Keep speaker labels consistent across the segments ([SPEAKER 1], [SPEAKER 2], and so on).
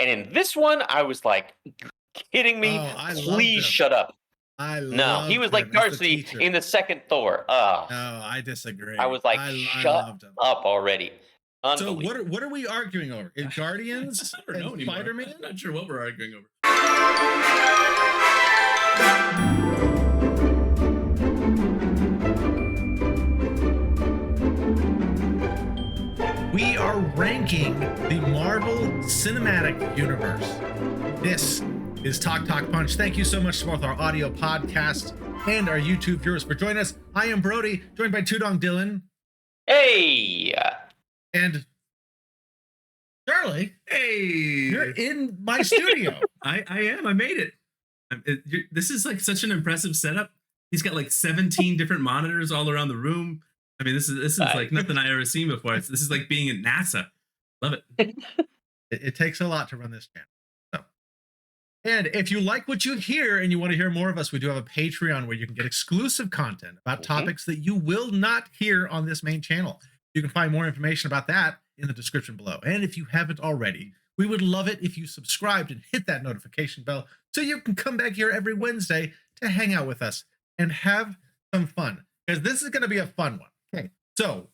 [SPEAKER 1] And in this one, I was like, kidding me?
[SPEAKER 2] Oh, I loved
[SPEAKER 1] Please
[SPEAKER 2] him.
[SPEAKER 1] shut up.
[SPEAKER 2] I
[SPEAKER 1] No, he
[SPEAKER 2] loved
[SPEAKER 1] was like
[SPEAKER 2] him as the
[SPEAKER 1] Darcy
[SPEAKER 2] teacher.
[SPEAKER 1] in the second Thor.
[SPEAKER 2] No, I disagree.
[SPEAKER 1] I was like,
[SPEAKER 2] I
[SPEAKER 1] shut
[SPEAKER 2] loved him.
[SPEAKER 1] up already.
[SPEAKER 2] So
[SPEAKER 1] Unbelievable.
[SPEAKER 2] what are we arguing over? In Guardians
[SPEAKER 3] I don't know
[SPEAKER 2] and
[SPEAKER 3] anymore.
[SPEAKER 2] Spider-Man?
[SPEAKER 3] I'm not sure what we're arguing over.
[SPEAKER 2] We are ranking the Marvel Cinematic Universe. This is Talk Punch. Thank you so much to both our audio podcast and our YouTube viewers for joining us. I am Brody, joined by Tudong Dylan.
[SPEAKER 1] Hey.
[SPEAKER 2] And Charlie.
[SPEAKER 3] Hey,
[SPEAKER 2] You're in my studio.
[SPEAKER 3] I am. I made it. This is like such an impressive setup. He's got like 17 different monitors all around the room. I mean, this is like nothing I ever seen before. This is like being at NASA. Love it.
[SPEAKER 2] It takes a lot to run this channel. So, and if you like what you hear and you want to hear more of us, we do have a Patreon where you can get exclusive content about topics that you will not hear on this main channel. You can find more information about that in the description below. And if you haven't already, we would love it if you subscribed and hit that notification bell so you can come back here every Wednesday to hang out with us and have some fun, because this is going to be a fun one. Okay, so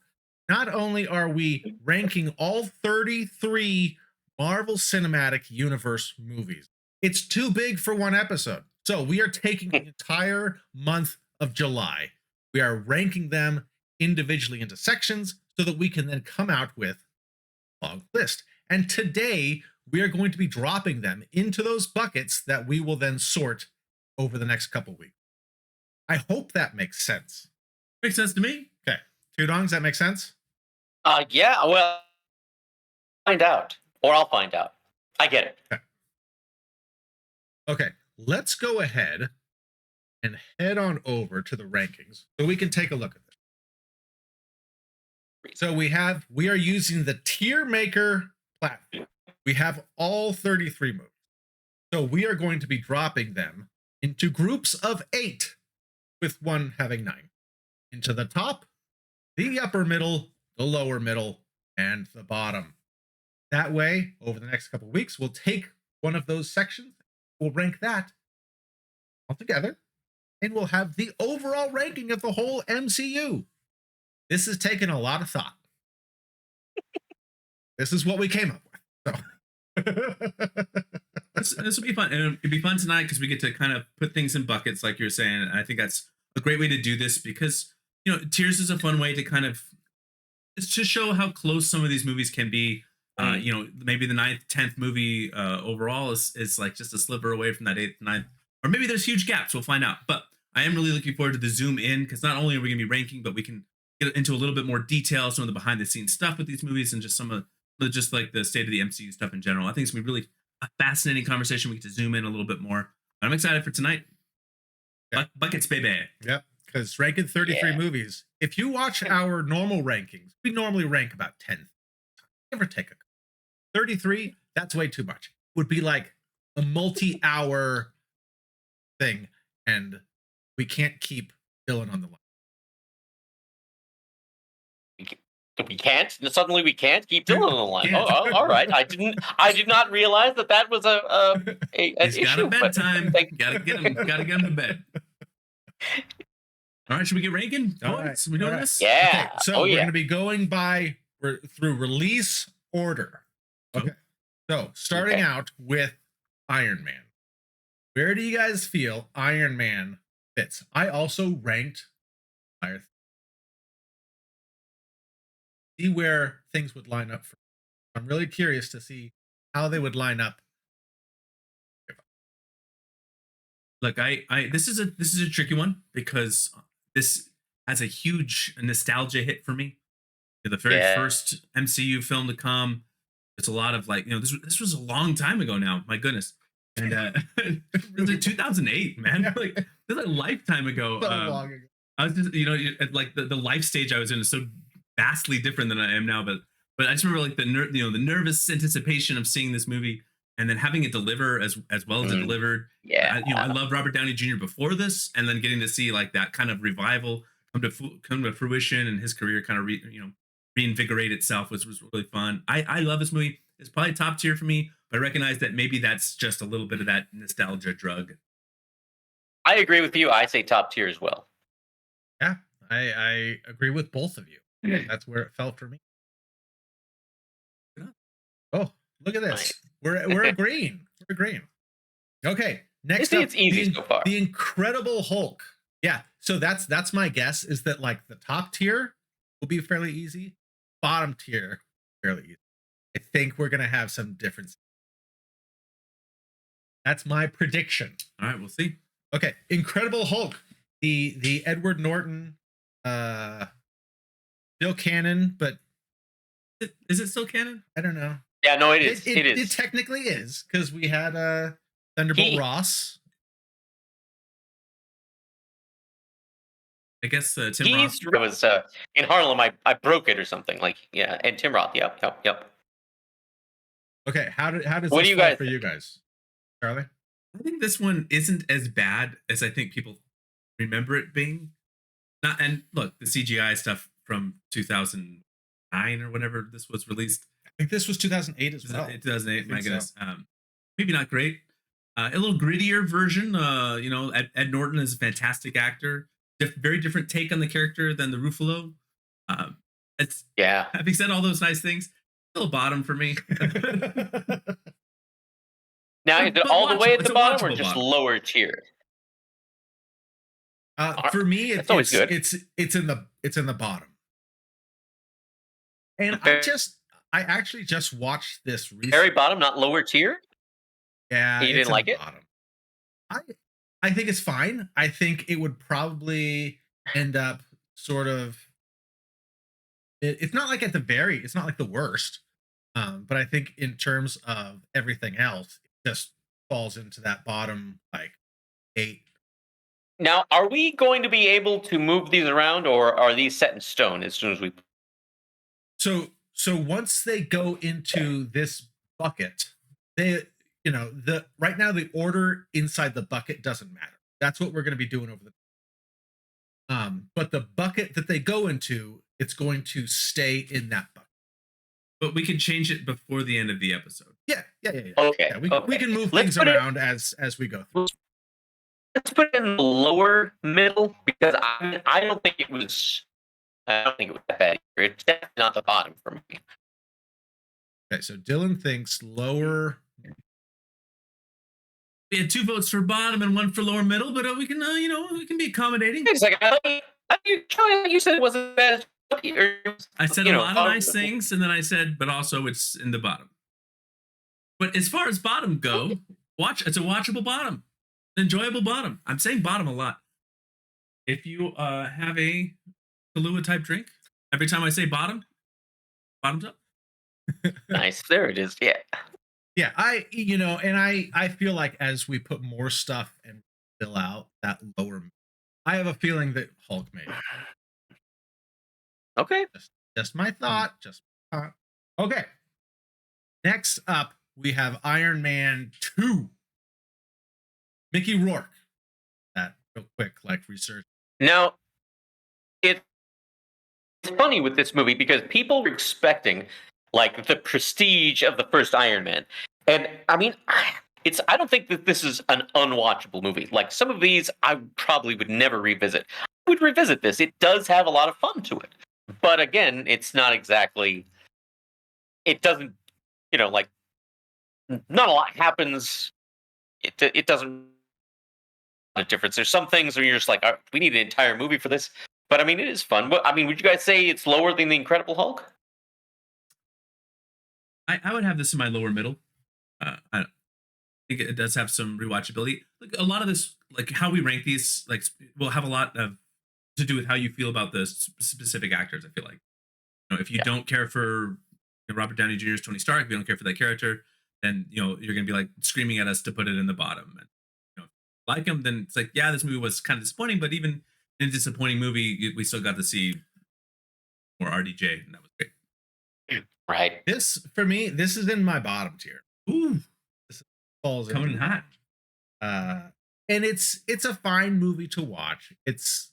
[SPEAKER 2] not only are we ranking all 33 Marvel Cinematic Universe movies, it's too big for one episode. So we are taking the entire month of July. We are ranking them individually into sections so that we can then come out with a long list. And today we are going to be dropping them into those buckets that we will then sort over the next couple weeks. I hope that makes sense.
[SPEAKER 3] Makes sense to me.
[SPEAKER 2] Okay. Tudong, does that make sense?
[SPEAKER 1] Yeah, well, find out. Or I'll find out. I get it.
[SPEAKER 2] Okay, let's go ahead and head on over to the rankings so we can take a look at this. So we are using the tier maker platform. We have all 33 movies. So we are going to be dropping them into groups of 8, with one having 9. Into the top, the upper middle, the lower middle, and the bottom. That way, over the next couple of weeks, we'll take one of those sections, we'll rank that all together, and we'll have the overall ranking of the whole MCU. This has taken a lot of thought. This is what we came up with. So.
[SPEAKER 3] This will be fun. And it'll be fun tonight because we get to kind of put things in buckets, like you're saying. And I think that's a great way to do this because, tiers is a fun way to kind of to show how close some of these movies can be. Maybe the 9th, 10th movie overall is like just a sliver away from that 8th, 9th, or maybe there's huge gaps. We'll find out. But I am really looking forward to the zoom in because not only are we going to be ranking, but we can get into a little bit more detail, some of the behind the scenes stuff with these movies, and just some of just like the state of the MCU stuff in general. I think it's going to be really a fascinating conversation. We get to zoom in a little bit more. I'm excited for tonight. Yep. Buckets, baby.
[SPEAKER 2] Yep. Because ranking 33 movies, if you watch our normal rankings, we normally rank about 10. Give or take 33, that's way too much. Would be like a multi-hour thing, and we can't keep Dylan on the line.
[SPEAKER 1] We can't. Suddenly, we can't keep Dylan on the line. Oh, all right. I did not realize that was an
[SPEAKER 3] He's
[SPEAKER 1] issue.
[SPEAKER 3] Got a bedtime. Gotta get him to bed. All right, should we get ranking?
[SPEAKER 2] All right.
[SPEAKER 3] We doing this?
[SPEAKER 1] Yeah.
[SPEAKER 2] Okay, so we're going to be going through release order. Okay. So starting out with Iron Man. Where do you guys feel Iron Man fits? I also ranked Iron Man. See where things would line up for. I'm really curious to see how they would line up.
[SPEAKER 3] Look, this is a tricky one because this has a huge nostalgia hit for me. The very first MCU film to come. It's a lot of like, this was a long time ago now. My goodness. And it was like 2008, man. Like this is a lifetime ago.
[SPEAKER 2] So long ago.
[SPEAKER 3] I was just, at like the life stage I was in is so vastly different than I am now. But I just remember like the nervous anticipation of seeing this movie and then having it deliver as well as it delivered.
[SPEAKER 1] Yeah.
[SPEAKER 3] I loved Robert Downey Jr. before this, and then getting to see like that kind of revival come to fruition and his career kind of reinvigorate itself was really fun. I love this movie. It's probably top tier for me, I recognize that maybe that's just a little bit of that nostalgia drug.
[SPEAKER 1] I agree with you. I say top tier as well.
[SPEAKER 2] Yeah, I agree with both of you. That's where it fell for me. Oh, look at this.
[SPEAKER 1] Nice.
[SPEAKER 2] We're agreeing. We're agreeing. Okay, next
[SPEAKER 1] See,
[SPEAKER 2] up,
[SPEAKER 1] it's easy so far.
[SPEAKER 2] the Incredible Hulk. Yeah, so that's my guess is that like the top tier will be fairly easy, bottom tier fairly easy. I think we're gonna have some difference. That's my prediction.
[SPEAKER 3] All right, we'll see.
[SPEAKER 2] Okay, Incredible Hulk, the Edward Norton, still canon, but
[SPEAKER 3] Is it still canon?
[SPEAKER 2] I don't know.
[SPEAKER 1] Yeah, no, it is.
[SPEAKER 2] It
[SPEAKER 1] is.
[SPEAKER 2] technically is because we had Thunderbolt Ross.
[SPEAKER 3] I guess Tim Roth.
[SPEAKER 1] He was in Harlem. I broke it or something like and Tim Roth. Yep.
[SPEAKER 2] Okay, how does
[SPEAKER 1] What
[SPEAKER 2] this
[SPEAKER 1] do you
[SPEAKER 2] fall
[SPEAKER 1] guys
[SPEAKER 2] for you guys, Charlie?
[SPEAKER 3] I think this one isn't as bad as I think people remember it being. Not and look, the CGI stuff from 2009 or whenever this was released.
[SPEAKER 2] I think this was 2008 as well.
[SPEAKER 3] 2008, my
[SPEAKER 2] think so.
[SPEAKER 3] goodness. Maybe not great. A little grittier version. Ed Norton is a fantastic actor. Very different take on the character than the Ruffalo. It's Having said all those nice things, still a bottom for me.
[SPEAKER 1] Now, is it all the way at the bottom or just
[SPEAKER 3] bottom.
[SPEAKER 1] lower tier?
[SPEAKER 2] For me,
[SPEAKER 1] That's always good.
[SPEAKER 2] It's in the bottom. And
[SPEAKER 1] Okay.
[SPEAKER 2] I actually just watched this recently.
[SPEAKER 1] Very bottom, not lower tier.
[SPEAKER 2] Yeah,
[SPEAKER 1] You
[SPEAKER 2] it's
[SPEAKER 1] didn't
[SPEAKER 2] in
[SPEAKER 1] like
[SPEAKER 2] the
[SPEAKER 1] it?
[SPEAKER 2] bottom. I think it's fine. I think it would probably end up sort of. It's not like it's not like the worst, but I think in terms of everything else, it just falls into that bottom like 8.
[SPEAKER 1] Now, are we going to be able to move these around, or are these set in stone as soon as we?
[SPEAKER 2] So once they go into this bucket, right now the order inside the bucket doesn't matter. That's what we're going to be doing over the but the bucket that they go into, it's going to stay in that bucket.
[SPEAKER 3] But we can change it before the end of the episode.
[SPEAKER 2] Yeah.
[SPEAKER 1] Okay.
[SPEAKER 2] Yeah, we can move
[SPEAKER 1] Let's
[SPEAKER 2] things
[SPEAKER 1] put it-
[SPEAKER 2] around as we go through.
[SPEAKER 1] Let's put it in the lower middle because I don't think it was. I don't think it was that bad. It's definitely not the bottom for me.
[SPEAKER 2] Okay, so Dylan thinks lower.
[SPEAKER 3] We had 2 votes for bottom and 1 for lower middle, but we can we can be accommodating.
[SPEAKER 1] It's like you said it wasn't bad.
[SPEAKER 3] I said a lot of nice things, and then I said, but also it's in the bottom. But as far as bottom go, it's a watchable bottom, enjoyable bottom. I'm saying bottom a lot. If you have a Kahlua type drink, every time I say bottoms up.
[SPEAKER 1] Nice. There it is. Yeah.
[SPEAKER 2] Yeah, I feel like as we put more stuff and fill out that lower, I have a feeling that Hulk made it.
[SPEAKER 1] Okay.
[SPEAKER 2] Just my thought. Okay. Next up, we have Iron Man 2. Mickey Rourke. That real quick, like research.
[SPEAKER 1] Now, it's funny with this movie because people were expecting like the prestige of the first Iron Man, and I mean, I don't think that this is an unwatchable movie. Like some of these, I probably would never revisit. I would revisit this. It does have a lot of fun to it, but again, it's not exactly. It doesn't, like not a lot happens. It doesn't. A difference. There's some things where you're just like, we need an entire movie for this. But I mean, it is fun. But I mean, would you guys say it's lower than the Incredible Hulk?
[SPEAKER 3] I would have this in my lower middle. I think it does have some rewatchability. Like a lot of this, like how we rank these, like will have a lot of to do with how you feel about the specific actors. I feel like, if you don't care for Robert Downey Jr.'s Tony Stark, if you don't care for that character, then you're gonna be like screaming at us to put it in the bottom. And like him, then it's like, yeah, this movie was kind of disappointing, but even in a disappointing movie, we still got to see more RDJ, and that was great.
[SPEAKER 1] Right.
[SPEAKER 2] This for me, this is in my bottom tier.
[SPEAKER 3] Ooh,
[SPEAKER 2] this falls
[SPEAKER 3] coming in hot.
[SPEAKER 2] And it's a fine movie to watch. It's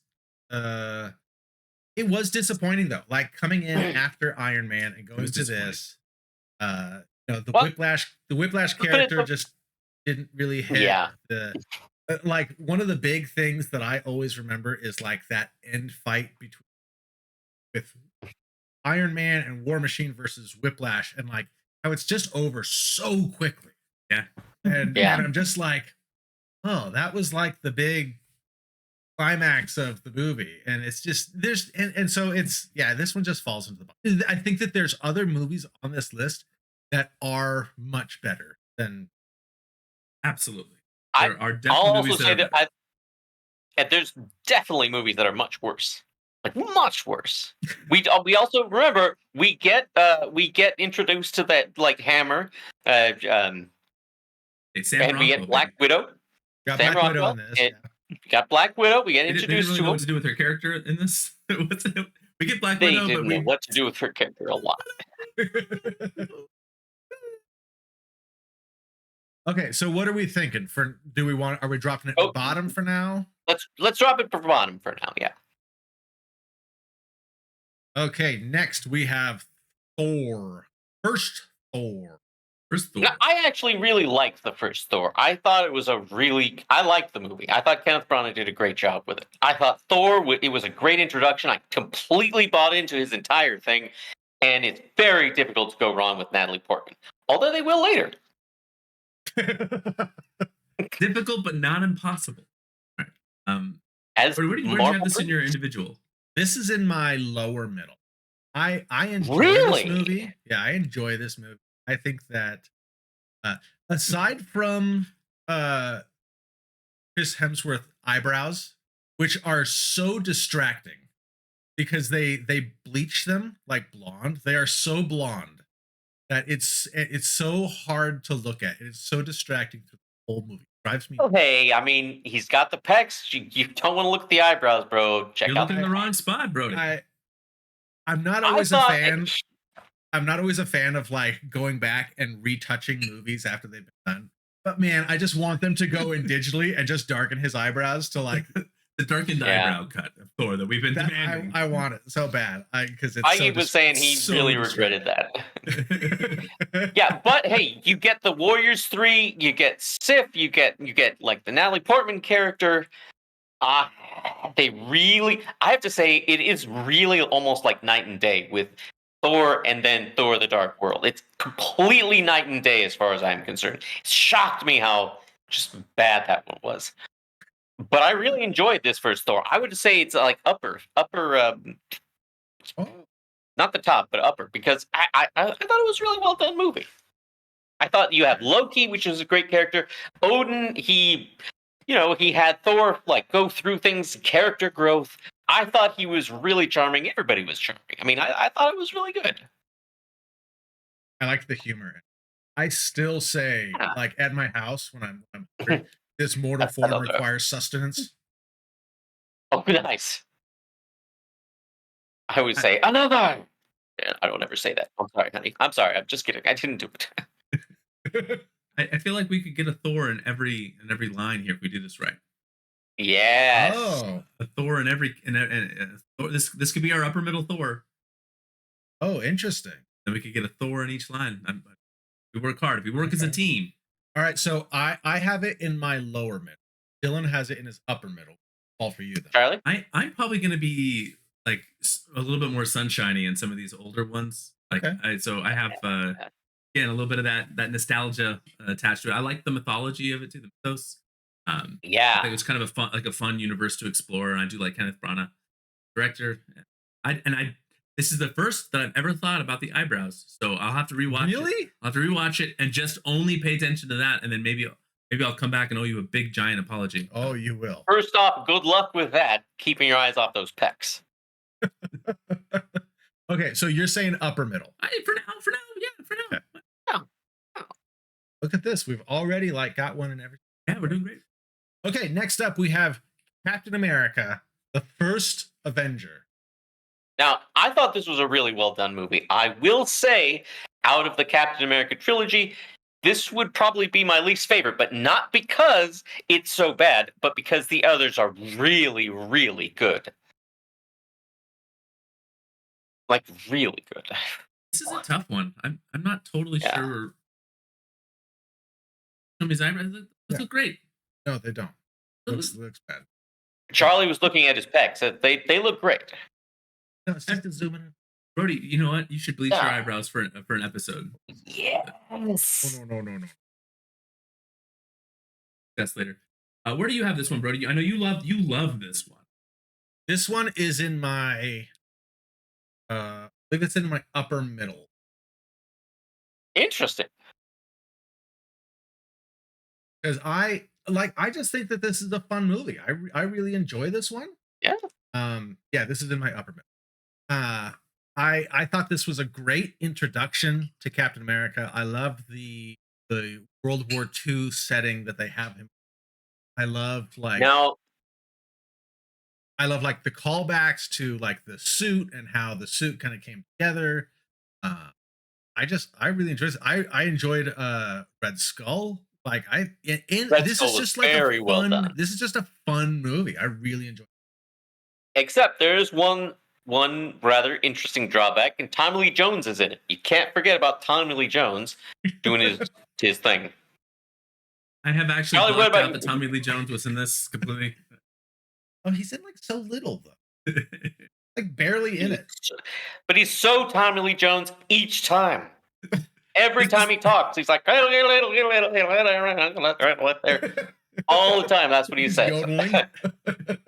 [SPEAKER 2] it was disappointing though. Like coming in after Iron Man and going to this, The
[SPEAKER 1] Well,
[SPEAKER 2] Whiplash
[SPEAKER 1] but
[SPEAKER 2] character just didn't really hit
[SPEAKER 1] yeah.
[SPEAKER 2] the like one of the big things that I always remember is like that end fight between with Iron Man and War Machine versus Whiplash, and like how it's just over so quickly.
[SPEAKER 3] Yeah.
[SPEAKER 2] And
[SPEAKER 1] Yeah.
[SPEAKER 2] I'm just like, oh, that was like the big climax of the movie. And it's just and so it's this one just falls into the box. I think that there's other movies on this list that are much better than
[SPEAKER 3] Absolutely.
[SPEAKER 1] I,
[SPEAKER 3] There are
[SPEAKER 1] I'll
[SPEAKER 3] definitely
[SPEAKER 1] also
[SPEAKER 3] movies that
[SPEAKER 1] say
[SPEAKER 3] are
[SPEAKER 1] that
[SPEAKER 3] better.
[SPEAKER 1] and there's definitely movies that are much worse, like much worse. We also remember we get introduced to that like hammer,
[SPEAKER 3] It's Sam
[SPEAKER 1] and we
[SPEAKER 3] Rockwell,
[SPEAKER 1] get Black
[SPEAKER 3] baby.
[SPEAKER 1] Widow.
[SPEAKER 2] got
[SPEAKER 1] Sam
[SPEAKER 2] Black Widow
[SPEAKER 1] Rockwell.
[SPEAKER 2] in this.
[SPEAKER 1] And we got Black Widow. We get
[SPEAKER 3] They didn't
[SPEAKER 1] introduced
[SPEAKER 3] really
[SPEAKER 1] to
[SPEAKER 3] know
[SPEAKER 1] him.
[SPEAKER 3] what to do with her character in this. We get Black
[SPEAKER 1] They
[SPEAKER 3] Widow,
[SPEAKER 1] didn't
[SPEAKER 3] but
[SPEAKER 1] know
[SPEAKER 3] we
[SPEAKER 1] what to do with her character a lot.
[SPEAKER 2] Okay, so what are we thinking? Are we dropping it
[SPEAKER 1] Oh.
[SPEAKER 2] bottom for now?
[SPEAKER 1] Let's drop it for bottom for now. Yeah.
[SPEAKER 2] Okay, next we have Thor. First Thor.
[SPEAKER 3] First Thor.
[SPEAKER 1] Now, I actually really liked the first Thor. I thought it was I liked the movie. I thought Kenneth Branagh did a great job with it. I thought it was a great introduction. I completely bought into his entire thing, and it's very difficult to go wrong with Natalie Portman. Although they will later.
[SPEAKER 3] Difficult, but not impossible. All right.
[SPEAKER 1] As
[SPEAKER 3] Where do you have this in your individual?
[SPEAKER 2] This is in my lower middle. I enjoy
[SPEAKER 1] Really?
[SPEAKER 2] this movie. Yeah, I enjoy this movie. I think that aside from Chris Hemsworth eyebrows, which are so distracting because they bleach them like blonde. They are so blonde that it's so hard to look at. It's so distracting through the whole movie. It drives me.
[SPEAKER 1] Oh, hey, I mean, he's got the pecs. You don't want to look at the eyebrows, bro. Check
[SPEAKER 3] You're
[SPEAKER 1] out
[SPEAKER 3] looking in the wrong spot, Brody.
[SPEAKER 2] I'm not always a fan. I'm not always a fan of like going back and retouching movies after they've been done. But man, I just want them to go in digitally and just darken his eyebrows to like
[SPEAKER 3] the darkened eyebrow cut of Thor that we've been demanding.
[SPEAKER 2] I want it so bad because it's.
[SPEAKER 1] Feige was saying he really regretted that. Yeah, but hey, you get the Warriors 3, you get Sif, you get like the Natalie Portman character. They really, I have to say, it is really almost like night and day with Thor and then Thor: The Dark World. It's completely night and day as far as I'm concerned. It shocked me how just bad that one was. But I really enjoyed this first Thor. I would say it's like upper, not the top, but upper, because I thought it was a really well done movie. I thought you have Loki, which is a great character. Odin, he had Thor like go through things, character growth. I thought he was really charming. Everybody was charming. I mean, I thought it was really good.
[SPEAKER 2] I liked the humor. I still say, like at my house when I'm hungry, this mortal form requires sustenance.
[SPEAKER 1] Oh, nice. I always say another. I don't ever say that. I'm sorry, honey. I'm sorry. I'm just kidding. I didn't do it.
[SPEAKER 3] I feel like we could get a Thor in every line here if we do this right.
[SPEAKER 1] Yes.
[SPEAKER 2] Oh,
[SPEAKER 3] a Thor in every this could be our upper middle Thor.
[SPEAKER 2] Oh, interesting.
[SPEAKER 3] Then we could get a Thor in each line. We work hard. If we work as a team.
[SPEAKER 2] All right, so I have it in my lower middle. Dylan has it in his upper middle. All for you, then.
[SPEAKER 1] Charlie.
[SPEAKER 3] I'm probably gonna be like a little bit more sunshiny in some of these older ones. Like so I have again a little bit of that nostalgia attached to it. I like the mythology of it too, the mythos. I think it's kind of a fun universe to explore, and I do like Kenneth Branagh, director. This is the first that I've ever thought about the eyebrows, so I'll have to rewatch it.
[SPEAKER 2] Really?
[SPEAKER 3] I'll have to rewatch it and just only pay attention to that, and then maybe I'll come back and owe you a big giant apology.
[SPEAKER 2] Oh, you will.
[SPEAKER 1] First off, good luck with that. Keeping your eyes off those pecs.
[SPEAKER 2] Okay, so you're saying upper middle.
[SPEAKER 3] For now.
[SPEAKER 1] Yeah.
[SPEAKER 2] Look at this. We've already got one in every.
[SPEAKER 3] Yeah, we're doing great.
[SPEAKER 2] Okay, next up we have Captain America, the first Avenger.
[SPEAKER 1] Now, I thought this was a really well done movie. I will say, out of the Captain America trilogy, this would probably be my least favorite, but not because it's so bad, but because the others are really, really good. Like, really good.
[SPEAKER 3] This is a tough one. I'm not totally sure Show me his eyebrows. Those
[SPEAKER 2] Yeah.
[SPEAKER 3] look great.
[SPEAKER 2] No, they don't.
[SPEAKER 3] Those
[SPEAKER 2] Looks bad.
[SPEAKER 1] Charlie was looking at his pecs. They look great.
[SPEAKER 2] No, it's just a zoom in.
[SPEAKER 3] Brody, you know what? You should bleach your
[SPEAKER 1] Yeah.
[SPEAKER 3] eyebrows for an episode.
[SPEAKER 1] Yes.
[SPEAKER 2] No.
[SPEAKER 3] That's later. Where do you have this one, Brody? I know you love this one.
[SPEAKER 2] This one is in my I believe it's in my upper middle.
[SPEAKER 1] Interesting.
[SPEAKER 2] Because I just think that this is a fun movie. I really enjoy this one.
[SPEAKER 1] Yeah.
[SPEAKER 2] Yeah, this is in my upper middle. I thought this was a great introduction to Captain America. I loved the World War II setting that they have him. I loved
[SPEAKER 1] Now,
[SPEAKER 2] the callbacks to like the suit and how the suit kind of came together. I really enjoyed it. I enjoyed Red Skull. Like
[SPEAKER 1] Red
[SPEAKER 2] this
[SPEAKER 1] Skull
[SPEAKER 2] is
[SPEAKER 1] was
[SPEAKER 2] just like
[SPEAKER 1] very
[SPEAKER 2] a
[SPEAKER 1] well
[SPEAKER 2] fun.
[SPEAKER 1] done.
[SPEAKER 2] This is just a fun movie. I really enjoyed it.
[SPEAKER 1] except there's one rather interesting drawback, and Tommy Lee Jones is in it. You can't forget about Tommy Lee Jones doing his thing.
[SPEAKER 3] I have actually
[SPEAKER 1] Charlie, what
[SPEAKER 3] blocked
[SPEAKER 1] about
[SPEAKER 3] out that Tommy Lee Jones was in this completely.
[SPEAKER 2] Oh, he's in like so little though. Like barely in it.
[SPEAKER 1] But he's so Tommy Lee Jones each time. Every time he talks, he's like all the time. That's what he says.
[SPEAKER 2] Yodeling.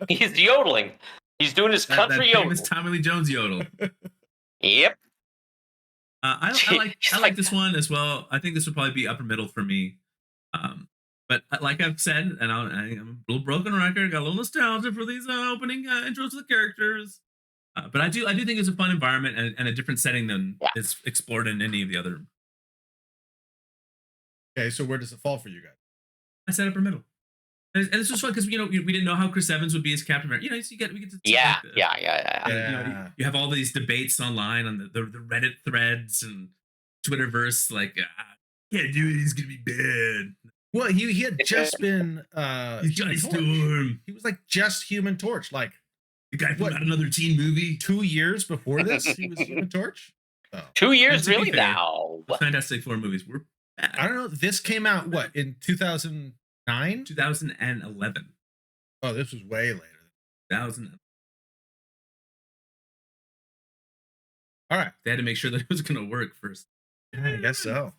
[SPEAKER 1] He's yodeling. He's doing his
[SPEAKER 3] that
[SPEAKER 1] country yodel.
[SPEAKER 3] famous Tommy Lee Jones yodel.
[SPEAKER 1] Yep.
[SPEAKER 3] I like this one as well. I think this would probably be upper middle for me. But like I've said, and I'm a little broken record, got a little nostalgia for these opening intros to the characters. But I do think it's a fun environment and a different setting than is explored in any of the other.
[SPEAKER 2] Okay, so where does it fall for you guys?
[SPEAKER 3] I said upper middle, and this was fun because we didn't know how Chris Evans would be as Captain America. We get to
[SPEAKER 1] Yeah.
[SPEAKER 3] You have all these debates online on the Reddit threads and Twitterverse, like can't do it, he's gonna be bad.
[SPEAKER 2] Well, he had just been
[SPEAKER 3] Johnny Storm.
[SPEAKER 2] He was like just Human Torch, like
[SPEAKER 3] The guy from another teen movie.
[SPEAKER 2] 2 years before this, he was Human Torch. So,
[SPEAKER 1] 2 years,
[SPEAKER 3] to be
[SPEAKER 1] really?
[SPEAKER 3] fair,
[SPEAKER 1] Now.
[SPEAKER 3] the Fantastic Four movies were bad.
[SPEAKER 2] I don't know. This came out what in 2009?
[SPEAKER 3] 2011.
[SPEAKER 2] Oh, this was way later.
[SPEAKER 3] 2000.
[SPEAKER 2] All right,
[SPEAKER 3] They had to make sure that it was going to work first.
[SPEAKER 2] I guess so.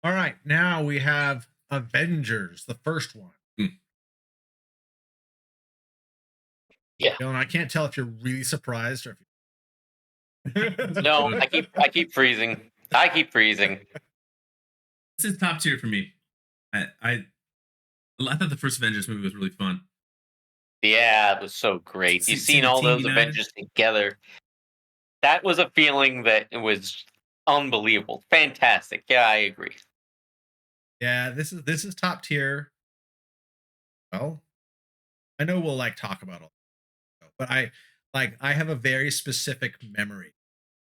[SPEAKER 2] All right, now we have Avengers, the first one.
[SPEAKER 1] Yeah.
[SPEAKER 2] And I can't tell if you're really surprised or if you...
[SPEAKER 1] No, I keep freezing. I keep freezing.
[SPEAKER 3] This is top tier for me. I thought the first Avengers movie was really fun.
[SPEAKER 1] Yeah, it was so great. You've seen all those Avengers together. That was a feeling that was unbelievable. Fantastic. Yeah, I agree.
[SPEAKER 2] Yeah, this is top tier. Well, I know we'll like talk about all, but I have a very specific memory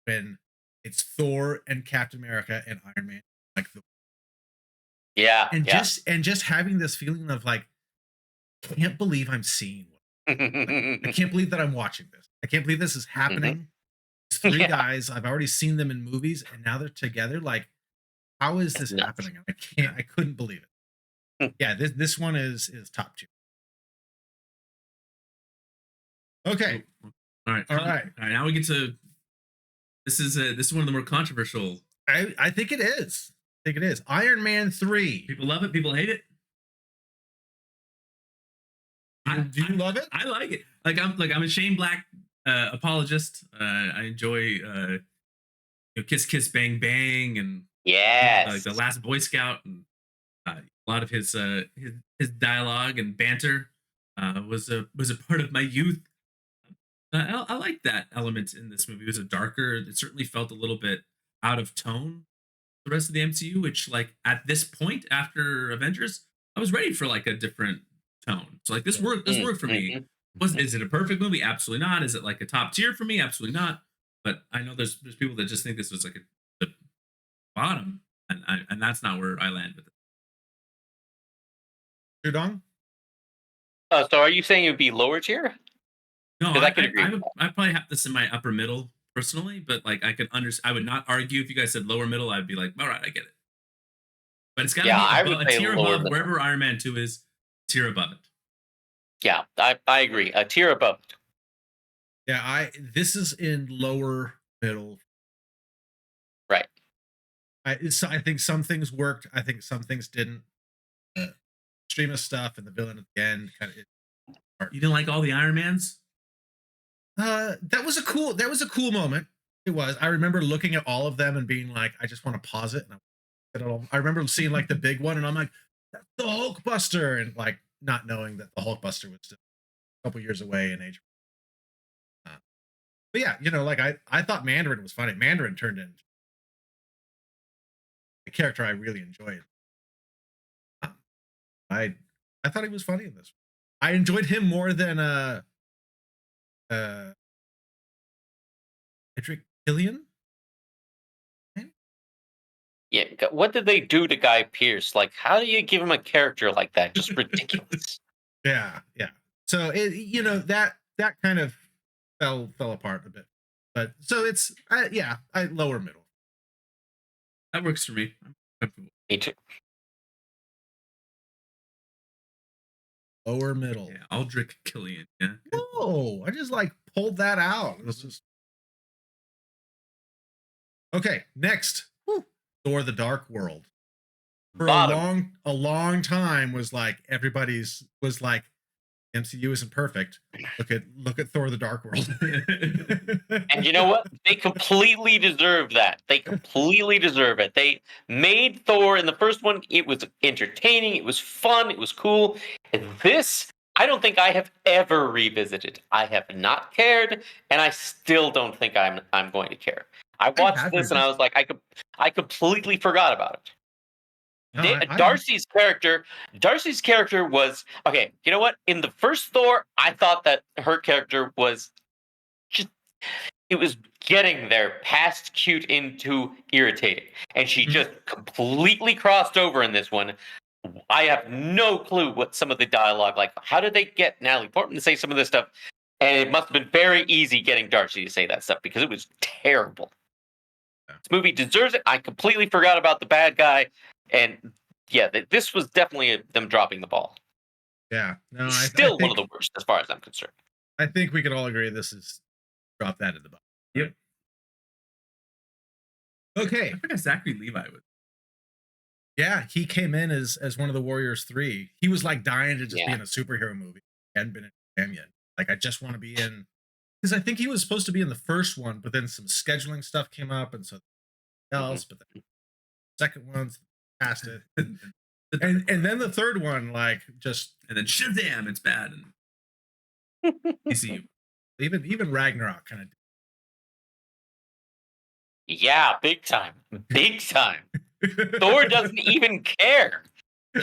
[SPEAKER 2] when it's Thor and Captain America and Iron Man, like just having this feeling of like, I can't believe I'm seeing. I can't believe that I'm watching this. I can't believe this is happening. These three guys, I've already seen them in movies, and now they're together. Like, how is this happening? I couldn't believe it. Yeah, this one is top tier. Okay.
[SPEAKER 3] All right. Now we get to this is one of the more controversial.
[SPEAKER 2] I think it is. Iron Man 3.
[SPEAKER 3] People love it. People hate it.
[SPEAKER 2] Do you love it?
[SPEAKER 3] I like it. I'm a Shane Black apologist. I enjoy Kiss Kiss Bang Bang and like the Last Boy Scout, and a lot of his dialogue and banter was a part of my youth. I like that element in this movie. It was it certainly felt a little bit out of tone the rest of the MCU, which like at this point after Avengers, I was ready for like a different tone. So like this worked for me. Is it a perfect movie? Absolutely not. Is it like a top tier for me? Absolutely not. But I know there's people that just think this was like the bottom, and that's not where I land with it.
[SPEAKER 2] Shudong?
[SPEAKER 1] So are you saying it would be lower tier?
[SPEAKER 3] No,
[SPEAKER 1] I could agree.
[SPEAKER 3] I probably have this in my upper middle personally, but like I would not argue if you guys said lower middle. I'd be like, all right, I get it. But it's got to
[SPEAKER 1] Yeah,
[SPEAKER 3] be
[SPEAKER 1] I would
[SPEAKER 3] a
[SPEAKER 1] say
[SPEAKER 3] tier
[SPEAKER 1] lower
[SPEAKER 3] above
[SPEAKER 1] middle.
[SPEAKER 3] wherever Iron Man 2 is, tier above it.
[SPEAKER 1] Yeah, I agree. A tier above it.
[SPEAKER 2] Yeah, this is in lower middle.
[SPEAKER 1] Right.
[SPEAKER 2] I think some things worked. I think some things didn't. Extremist stuff and the villain at the end kind of.
[SPEAKER 3] You didn't like all the Iron Mans?
[SPEAKER 2] That was a cool moment. It was. I remember looking at all of them and being like, I just want to pause it. And I remember seeing like the big one, and I'm like, that's the Hulkbuster, and like not knowing that the Hulkbuster was still a couple years away in age. But yeah, like I thought Mandarin was funny. Mandarin turned into a character I really enjoyed. I thought he was funny in this. I enjoyed him more than Patrick Killian.
[SPEAKER 1] Yeah. What did they do to Guy Pearce? Like, how do you give him a character like that? Just ridiculous.
[SPEAKER 2] Yeah. So that kind of fell apart a bit, but so it's I lower middle.
[SPEAKER 3] That works for me.
[SPEAKER 1] Me too.
[SPEAKER 2] Lower middle.
[SPEAKER 3] Yeah, Aldrich Killian. Yeah.
[SPEAKER 2] Whoa! I just like pulled that out. This is okay. Next, Thor: The Dark World. For a long time was like everybody's was like MCU isn't perfect. Look at Thor: The Dark World.
[SPEAKER 1] And you know what? They completely deserve that. They completely deserve it. They made Thor in the first one. It was entertaining. It was fun. It was cool. And this, I don't think I have ever revisited. I have not cared, and I still don't think I'm going to care. I watched this and I was like, I completely forgot about it.
[SPEAKER 2] No,
[SPEAKER 1] Darcy's character was okay. You know what? In the first Thor, I thought that her character was just it was getting there past cute into irritating, and she just completely crossed over in this one. I have no clue what some of the dialogue like. How did they get Natalie Portman to say some of this stuff? And it must have been very easy getting Darcy to say that stuff because it was terrible. This movie deserves it. I completely forgot about the bad guy. And yeah, this was definitely them dropping the ball.
[SPEAKER 2] Yeah, no,
[SPEAKER 1] Still one of the worst as far as I'm concerned.
[SPEAKER 2] I think we can all agree this is drop that in the bottom.
[SPEAKER 3] Yep.
[SPEAKER 2] Okay.
[SPEAKER 3] I forgot Zachary Levi was.
[SPEAKER 2] Yeah, he came in as one of the Warriors 3. He was like dying to just be in a superhero movie. He hadn't been in Japan yet. Like, I just want to be in, because I think he was supposed to be in the first one, but then some scheduling stuff came up, and so else. But the second one's past it, and then the third one, like, just
[SPEAKER 3] and then Shazam, it's bad. And you see,
[SPEAKER 2] even Ragnarok kind of.
[SPEAKER 1] Yeah, big time. Thor doesn't even care.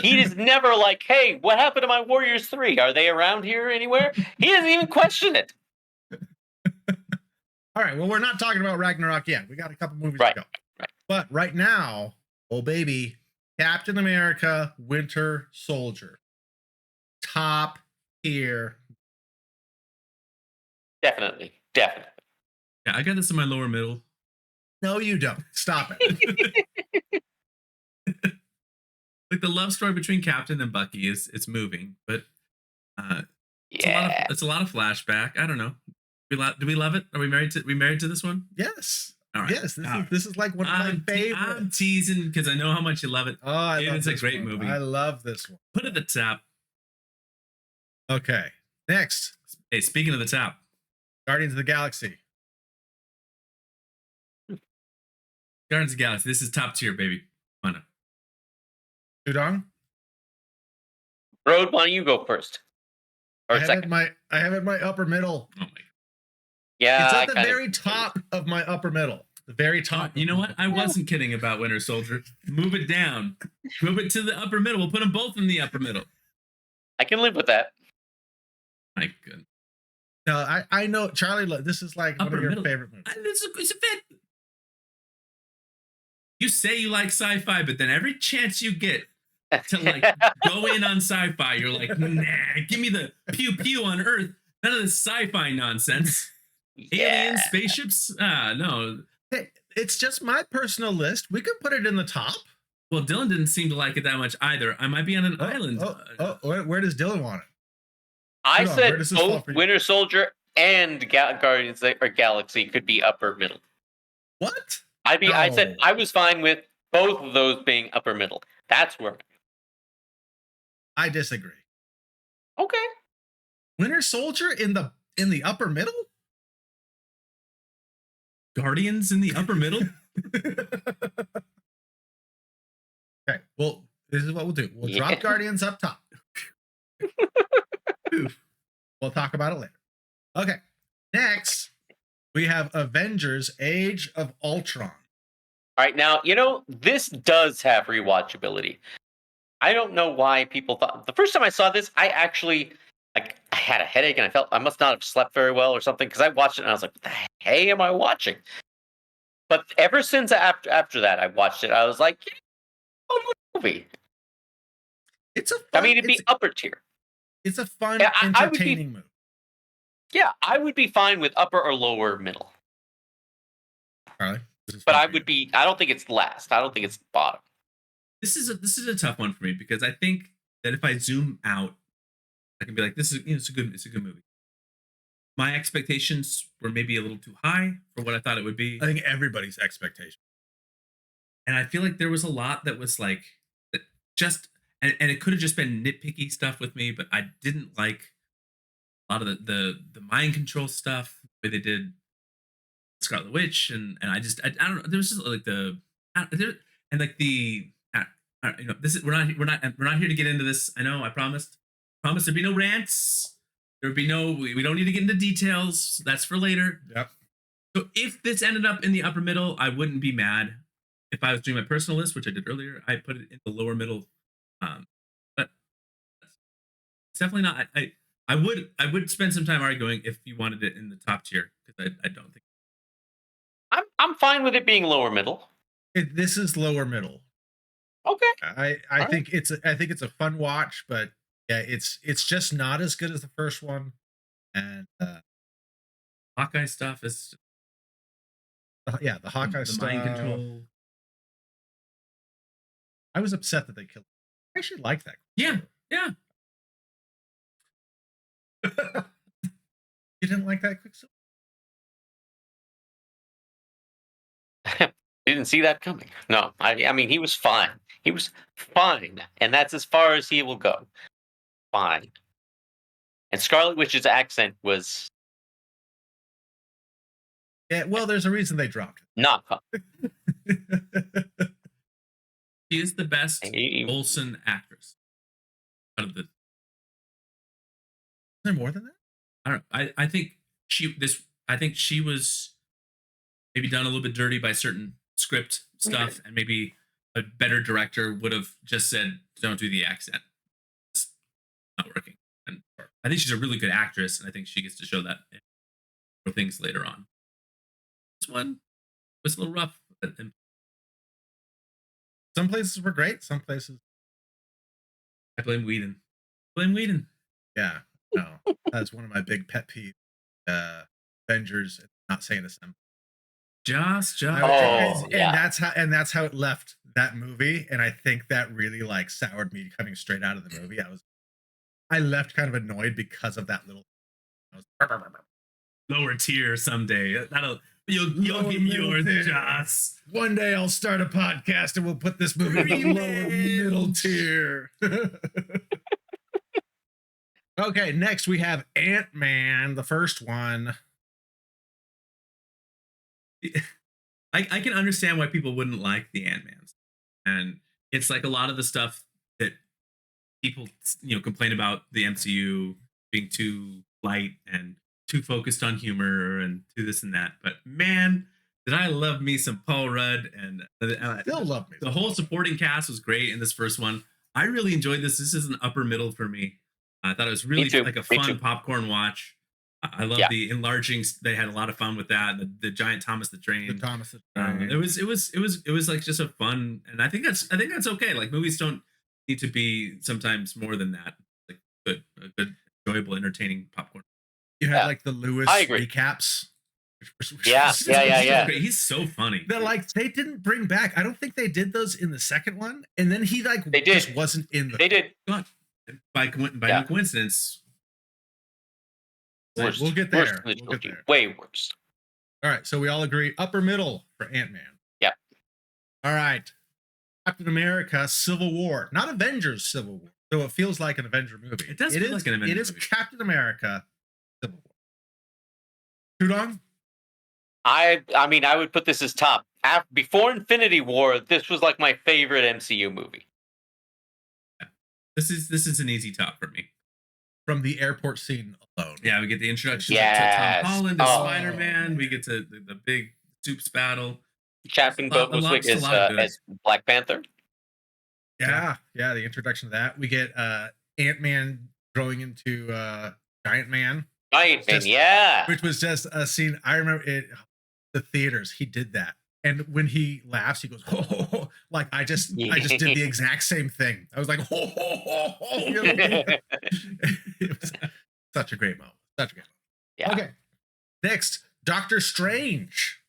[SPEAKER 1] He is never like, hey, what happened to my Warriors 3? Are they around here anywhere? He doesn't even question it.
[SPEAKER 2] All right, well, we're not talking about Ragnarok yet. We got a couple movies to go.
[SPEAKER 1] Right.
[SPEAKER 2] But right now, oh baby, Captain America, Winter Soldier. Top tier.
[SPEAKER 1] Definitely.
[SPEAKER 3] Yeah, I got this in my lower middle.
[SPEAKER 2] No, you don't. Stop it.
[SPEAKER 3] Like, the love story between Captain and Bucky it's moving, but it's a lot of flashback. I don't know. Do we love it? Are we married to this one?
[SPEAKER 2] Yes.
[SPEAKER 3] All right.
[SPEAKER 2] Yes. This is like one of my favorites.
[SPEAKER 3] I'm teasing because I know how much you love it.
[SPEAKER 2] Oh, I love
[SPEAKER 3] it's a
[SPEAKER 2] this
[SPEAKER 3] great
[SPEAKER 2] one.
[SPEAKER 3] movie.
[SPEAKER 2] I love this one.
[SPEAKER 3] Put it at the top.
[SPEAKER 2] Okay. Next.
[SPEAKER 3] Hey, speaking of the top,
[SPEAKER 2] Guardians of the Galaxy.
[SPEAKER 3] Guardians of the Galaxy. This is top tier, baby. Come on.
[SPEAKER 2] Tudong?
[SPEAKER 1] Road, why don't you go first? Or
[SPEAKER 2] I
[SPEAKER 1] second?
[SPEAKER 2] have it in my upper middle.
[SPEAKER 3] Oh my.
[SPEAKER 1] Yeah,
[SPEAKER 2] it's at the very top of my upper middle. The very top.
[SPEAKER 3] You know what? I wasn't kidding about Winter Soldier. Move it down. Move it to the upper middle. We'll put them both in the upper middle.
[SPEAKER 1] I can live with that.
[SPEAKER 3] My goodness.
[SPEAKER 2] No, I know, Charlie. This is like
[SPEAKER 3] Upper
[SPEAKER 2] one of your
[SPEAKER 3] middle.
[SPEAKER 2] favorite movies.
[SPEAKER 3] It's a fit. You say you like sci-fi, but then every chance you get to like go in on sci-fi, you're like, nah, give me the pew pew on Earth. None of this sci-fi nonsense. Aliens, spaceships? No.
[SPEAKER 2] Hey, it's just my personal list. We could put it in the top.
[SPEAKER 3] Well, Dylan didn't seem to like it that much either. I might be on an island.
[SPEAKER 2] Where does Dylan want it?
[SPEAKER 1] I
[SPEAKER 2] Hold on, where
[SPEAKER 1] said
[SPEAKER 2] does this fall
[SPEAKER 1] both
[SPEAKER 2] for you?
[SPEAKER 1] Winter Soldier and Guardians of the Galaxy could be upper middle.
[SPEAKER 2] What?
[SPEAKER 1] I said
[SPEAKER 2] No.
[SPEAKER 1] I was fine with both of those being upper middle. That's where.
[SPEAKER 2] I disagree.
[SPEAKER 1] Okay.
[SPEAKER 2] Winter Soldier in the upper middle?
[SPEAKER 3] Guardians in the upper middle.
[SPEAKER 2] Okay. Well, this is what we'll do. We'll
[SPEAKER 1] Yeah.
[SPEAKER 2] drop Guardians up top. We'll talk about it later. Okay. Next, we have Avengers: Age of Ultron.
[SPEAKER 1] All right, now, this does have rewatchability. I don't know why people thought the first time I saw this, I actually I had a headache and I felt I must not have slept very well or something because I watched it and I was like, what the hey am I watching? But ever since after that I watched it, I was like, movie.
[SPEAKER 2] It's a
[SPEAKER 1] I
[SPEAKER 2] fun,
[SPEAKER 1] mean, it'd be upper tier.
[SPEAKER 2] it's a fun,
[SPEAKER 1] Yeah, I would be-
[SPEAKER 2] entertaining movie.
[SPEAKER 1] Yeah, I would be fine with upper or lower middle.
[SPEAKER 2] Charlie, this is
[SPEAKER 1] But
[SPEAKER 2] fun
[SPEAKER 1] I
[SPEAKER 2] for
[SPEAKER 1] would
[SPEAKER 2] you.
[SPEAKER 1] be I don't think it's last. I don't think it's bottom.
[SPEAKER 3] This is a tough one for me because I think that if I zoom out, I can be like, this is it's a good movie. My expectations were maybe a little too high for what I thought it would be.
[SPEAKER 2] I think everybody's expectation.
[SPEAKER 3] And I feel like there was a lot that was like that just and it could have just been nitpicky stuff with me, but I didn't like a lot of the mind control stuff the way they did Scarlet Witch, and I don't know. There was just like and like this is we're not here to get into this. I know I promised there'd be no rants. There'd be no we don't need to get into details. That's for later.
[SPEAKER 2] Yep.
[SPEAKER 3] So if this ended up in the upper middle, I wouldn't be mad. If I was doing my personal list, which I did earlier, I put it in the lower middle. But it's definitely not. I would spend some time arguing if you wanted it in the top tier because I don't think.
[SPEAKER 1] I'm fine with it being lower middle.
[SPEAKER 2] This is lower middle.
[SPEAKER 1] Okay.
[SPEAKER 2] I think it's a fun watch, but yeah, it's just not as good as the first one. And
[SPEAKER 3] Hawkeye stuff is
[SPEAKER 2] yeah, the Hawkeye
[SPEAKER 3] the
[SPEAKER 2] stuff.
[SPEAKER 3] mind control.
[SPEAKER 2] I was upset that they killed him. I actually like that.
[SPEAKER 3] Yeah.
[SPEAKER 2] You didn't like that Quicksilver?
[SPEAKER 1] Didn't see that coming. No, I mean, he was fine. He was fine, and that's as far as he will go. Fine. And Scarlet Witch's accent was
[SPEAKER 2] Yeah, well, there's a reason they dropped
[SPEAKER 1] not fun.
[SPEAKER 2] it.
[SPEAKER 3] She is the best
[SPEAKER 1] He-
[SPEAKER 3] Olsen actress out of the.
[SPEAKER 2] Is there more than that?
[SPEAKER 3] I don't know. I think she was maybe done a little bit dirty by certain script stuff, and maybe a better director would have just said, "Don't do the accent." It's not working. And I think she's a really good actress, and I think she gets to show that for things later on. This one was a little rough. And
[SPEAKER 2] Some places were great. Some places,
[SPEAKER 3] I blame Whedon. Blame Whedon.
[SPEAKER 2] yeah. No, that's one of my big pet peeves. Avengers not saying assemble.
[SPEAKER 3] Just.
[SPEAKER 2] And
[SPEAKER 1] yeah.
[SPEAKER 2] that's how it left that movie. And I think that really like soured me coming straight out of the movie. I left kind of annoyed because of that little.
[SPEAKER 3] Lower tier someday. You'll
[SPEAKER 2] Lower
[SPEAKER 3] get
[SPEAKER 2] middle
[SPEAKER 3] yours,
[SPEAKER 2] tier.
[SPEAKER 3] Joss.
[SPEAKER 2] One day I'll start a podcast and we'll put this movie in the lower middle tier. Okay, next we have Ant-Man, the first one.
[SPEAKER 3] I can understand why people wouldn't like the Ant-Mans. And it's like a lot of the stuff that people complain about the MCU being too light and too focused on humor and to this and that. But man, did I love me some Paul Rudd, and
[SPEAKER 2] Still love me.
[SPEAKER 3] the whole supporting cast was great in this first one. I really enjoyed this. This is an upper middle for me. I thought it was really
[SPEAKER 1] too.
[SPEAKER 3] like a
[SPEAKER 1] Me
[SPEAKER 3] fun
[SPEAKER 1] too.
[SPEAKER 3] popcorn watch. I love
[SPEAKER 1] Yeah.
[SPEAKER 3] the enlarging. They had a lot of fun with that. The giant Thomas the Train.
[SPEAKER 2] The Thomas the
[SPEAKER 3] It was like just a fun, and I think that's okay. Like movies don't need to be sometimes more than that. Like a good enjoyable, entertaining popcorn.
[SPEAKER 2] You had
[SPEAKER 1] Yeah.
[SPEAKER 2] like the Lewis
[SPEAKER 1] I agree.
[SPEAKER 2] recaps.
[SPEAKER 1] Yeah.
[SPEAKER 3] Great. He's so funny.
[SPEAKER 2] That like they didn't bring back. I don't think they did those in the second one, and then he like
[SPEAKER 1] They did.
[SPEAKER 2] just wasn't in the.
[SPEAKER 1] They did.
[SPEAKER 3] By no coincidence.
[SPEAKER 1] Worst,
[SPEAKER 2] We'll get there.
[SPEAKER 1] Worst in the
[SPEAKER 2] We'll get
[SPEAKER 1] trilogy.
[SPEAKER 2] there.
[SPEAKER 1] Way worse.
[SPEAKER 2] All right, so we all agree upper middle for Ant-Man.
[SPEAKER 1] Yeah.
[SPEAKER 2] All right, Captain America: Civil War, not Avengers: Civil War. So it feels like an Avenger movie.
[SPEAKER 3] It does feel like an Avenger
[SPEAKER 2] It is
[SPEAKER 3] movie.
[SPEAKER 2] Captain America: Civil War. Tudong?
[SPEAKER 1] I mean, I would put this as top. Before Infinity War, this was like my favorite MCU movie.
[SPEAKER 3] This is an easy top for me.
[SPEAKER 2] From the airport scene alone.
[SPEAKER 3] Yeah, we get the introduction
[SPEAKER 1] Yes.
[SPEAKER 3] to Tom Holland, to
[SPEAKER 1] Oh.
[SPEAKER 3] Spider-Man. We get to the big soups battle.
[SPEAKER 1] Chadwick
[SPEAKER 3] A lot
[SPEAKER 1] Boseman
[SPEAKER 3] good.
[SPEAKER 1] as Black Panther.
[SPEAKER 2] Yeah, the introduction to that. We get Ant-Man growing into Giant Man,
[SPEAKER 1] Giant Man,
[SPEAKER 2] Just-
[SPEAKER 1] yeah.
[SPEAKER 2] which was just a scene. I remember it. The theaters, he did that, and when he laughs, he goes, "Ho, ho, ho." Like I just did the exact same thing. I was like, "Ho, ho, ho, ho." You know? It was such a great moment. Such a great moment.
[SPEAKER 1] Yeah.
[SPEAKER 2] Okay, next, Doctor Strange.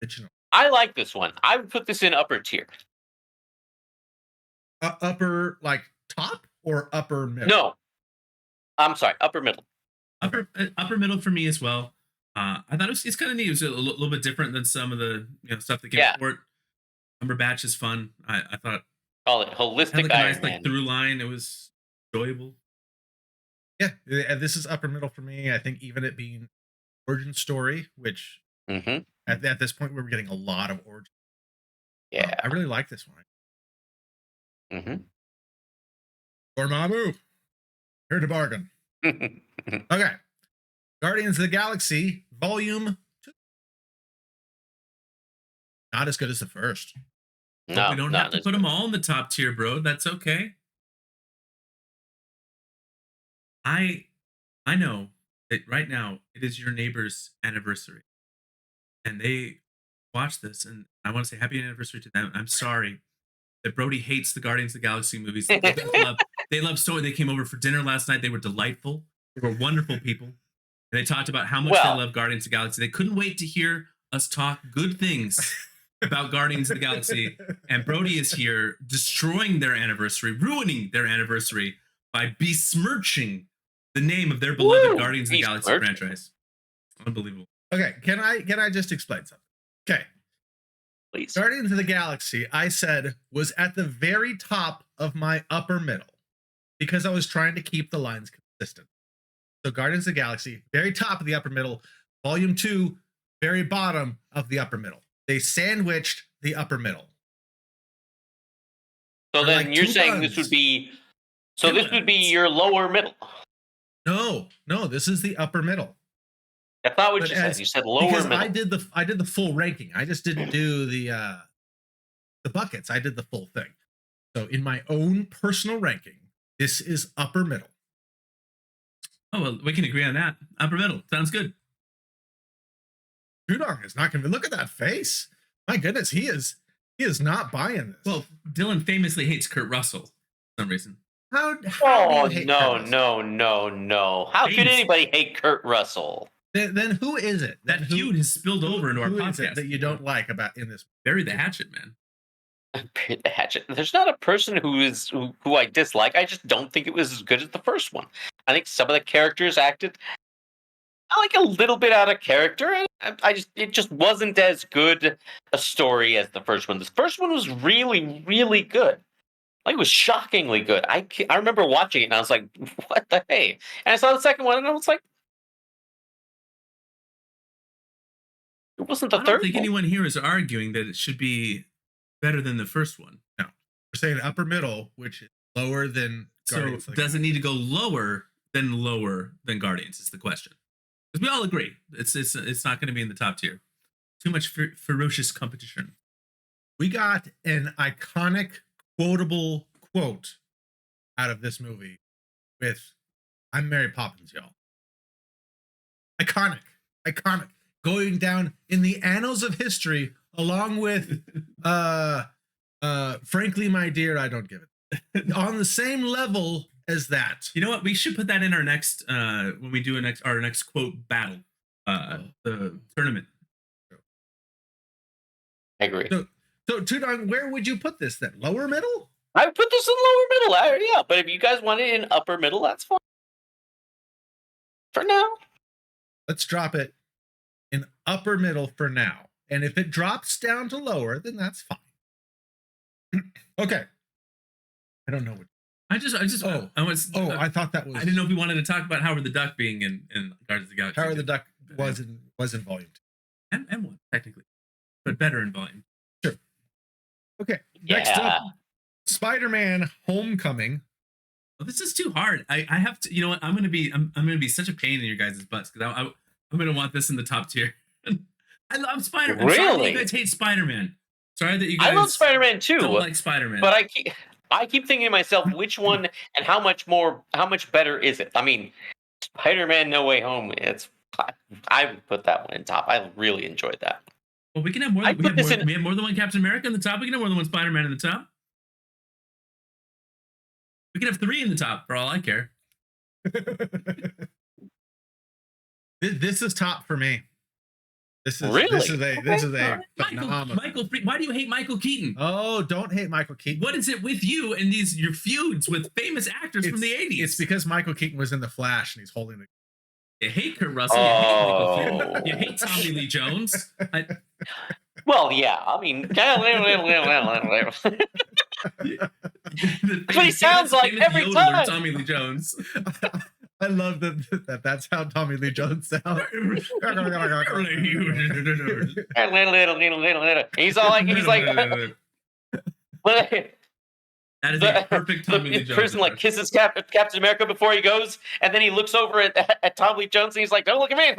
[SPEAKER 2] Original.
[SPEAKER 1] I like this one. I would put this in upper tier.
[SPEAKER 2] Upper, like top or upper middle?
[SPEAKER 1] No. I'm sorry, upper middle.
[SPEAKER 3] Upper middle for me as well. I thought it's kind of neat. It was a little bit different than some of the stuff that came before it. Cumberbatch is fun. I thought
[SPEAKER 1] Call it
[SPEAKER 3] it had
[SPEAKER 1] holistic
[SPEAKER 3] like a
[SPEAKER 1] Iron
[SPEAKER 3] nice
[SPEAKER 1] Man.
[SPEAKER 3] through line. It was enjoyable.
[SPEAKER 2] Yeah, this is upper middle for me. I think even it being origin story, which
[SPEAKER 1] Mm-hmm.
[SPEAKER 2] at this point we were getting a lot of origin.
[SPEAKER 1] Yeah.
[SPEAKER 2] I really like this one.
[SPEAKER 1] Mm-hmm.
[SPEAKER 2] Dormammu, here to bargain. Okay, Guardians of the Galaxy Volume 2. Not as good as the first.
[SPEAKER 1] No,
[SPEAKER 3] we don't have to put them all in the top tier, bro. That's okay. I know that right now it is your neighbor's anniversary, and they watch this, and I want to say happy anniversary to them. I'm sorry that Brody hates the Guardians of the Galaxy movies. They love so. They came over for dinner last night. They were delightful. They were wonderful people, and they talked about how much they love Guardians of the Galaxy. They couldn't wait to hear us talk good things about Guardians of the Galaxy, and Brody is here destroying their anniversary, ruining their anniversary by besmirching the name of their beloved Guardians of the Galaxy franchise. Unbelievable.
[SPEAKER 2] Okay, can I just explain something? Okay,
[SPEAKER 1] Please.
[SPEAKER 2] Guardians of the Galaxy, I said, was at the very top of my upper middle because I was trying to keep the lines consistent. So Guardians of the Galaxy, very top of the upper middle. Volume 2, very bottom of the upper middle. They sandwiched the upper middle.
[SPEAKER 1] So
[SPEAKER 2] They're
[SPEAKER 1] then
[SPEAKER 2] like
[SPEAKER 1] you're
[SPEAKER 2] two
[SPEAKER 1] saying
[SPEAKER 2] buns.
[SPEAKER 1] this would be. So this would be your lower middle.
[SPEAKER 2] No, this is the upper middle.
[SPEAKER 1] That's not what
[SPEAKER 2] But
[SPEAKER 1] you said. You said lower
[SPEAKER 2] because
[SPEAKER 1] middle.
[SPEAKER 2] I did the full ranking. I just didn't do the buckets. I did the full thing. So in my own personal ranking, this is upper middle.
[SPEAKER 3] Oh well, we can agree on that. Upper middle sounds good.
[SPEAKER 2] Judong is not going to look at that face. My goodness, he is not buying this.
[SPEAKER 3] Well, Dylan famously hates Kurt Russell for some reason.
[SPEAKER 2] How
[SPEAKER 1] Oh
[SPEAKER 2] do you hate
[SPEAKER 1] no,
[SPEAKER 2] Kurt Russell?
[SPEAKER 1] no! How could
[SPEAKER 3] Famous.
[SPEAKER 1] anybody hate Kurt Russell?
[SPEAKER 2] Then who is it?
[SPEAKER 3] That
[SPEAKER 2] Then who-
[SPEAKER 3] feud has spilled over into our
[SPEAKER 2] who is it
[SPEAKER 3] podcast
[SPEAKER 2] that you don't like about in this?
[SPEAKER 3] Bury the hatchet, man.
[SPEAKER 1] Bury the hatchet. There's not a person who I dislike. I just don't think it was as good as the first one. I think some of the characters acted like a little bit out of character. It just wasn't as good a story as the first one. The first one was really, really good. Like it was shockingly good. I remember watching it and I was like, "What the hey?" And I saw the second one and I was like, "It wasn't the
[SPEAKER 3] I don't
[SPEAKER 1] third
[SPEAKER 3] think
[SPEAKER 1] one."
[SPEAKER 3] anyone here is arguing that it should be better than the first one.
[SPEAKER 2] No, we're saying upper middle, which is lower than
[SPEAKER 3] So
[SPEAKER 2] Guardians of the
[SPEAKER 3] does it need to go lower than Guardians? Is the question. Because we all agree it's not going to be in the top tier. Too much ferocious competition.
[SPEAKER 2] We got an iconic quotable quote out of this movie with "I'm Mary Poppins, y'all." Iconic going down in the annals of history along with "Frankly, my dear, I don't give it." On the same level as that.
[SPEAKER 3] You know what? We should put that in our next when we do our next quote battle. the tournament.
[SPEAKER 1] I agree.
[SPEAKER 2] So Tudong, where would you put this then? Lower middle?
[SPEAKER 1] I would put this in lower middle. Yeah, but if you guys want it in upper middle, that's fine. For now.
[SPEAKER 2] Let's drop it in upper middle for now. And if it drops down to lower, then that's fine. Okay. I don't know what.
[SPEAKER 3] I
[SPEAKER 2] thought that was.
[SPEAKER 3] I didn't know if we wanted to talk about Howard the Duck being in Guardians of the Galaxy.
[SPEAKER 2] Howard the Duck was in volume
[SPEAKER 3] 2. And 1, technically. But better in volume.
[SPEAKER 2] Sure. Okay.
[SPEAKER 1] Yeah.
[SPEAKER 2] Next up, Spider-Man Homecoming.
[SPEAKER 3] Well, this is too hard. I have to. You know what? I'm gonna be such a pain in your guys' butts because I'm gonna want this in the top tier. I love Spider-Man.
[SPEAKER 1] Really?
[SPEAKER 3] Sorry that you guys hate Spider-Man. Sorry that you guys.
[SPEAKER 1] I love Spider-Man too.
[SPEAKER 3] Don't like Spider-Man.
[SPEAKER 1] But I keep thinking to myself, which one and how much better is it? I mean, Spider-Man No Way Home. I would put that one in top. I really enjoyed that.
[SPEAKER 3] Well, we can have more. We have more than one Captain America in the top. We can have more than one Spider-Man in the top. We can have 3 in the top for all I care.
[SPEAKER 2] This is top for me. This is a phenomenal.
[SPEAKER 3] Michael, why do you hate Michael Keaton?
[SPEAKER 2] Oh, don't hate Michael Keaton.
[SPEAKER 3] What is it with you and your feuds with famous actors from the 80s?
[SPEAKER 2] It's because Michael Keaton was in The Flash and he's holding the.
[SPEAKER 3] You hate Kurt Russell. You hate Michael Keaton. You hate Tommy Lee Jones.
[SPEAKER 1] Well, yeah. I mean, that's what he sounds like every time.
[SPEAKER 3] Tommy Lee Jones.
[SPEAKER 2] I love that's how Tommy Lee Jones sounds.
[SPEAKER 1] He's like
[SPEAKER 3] that is a perfect Tommy Lee Jones.
[SPEAKER 1] The person like kisses Captain America before he goes, and then he looks over at Tommy Lee Jones and he's like, "Don't look at me."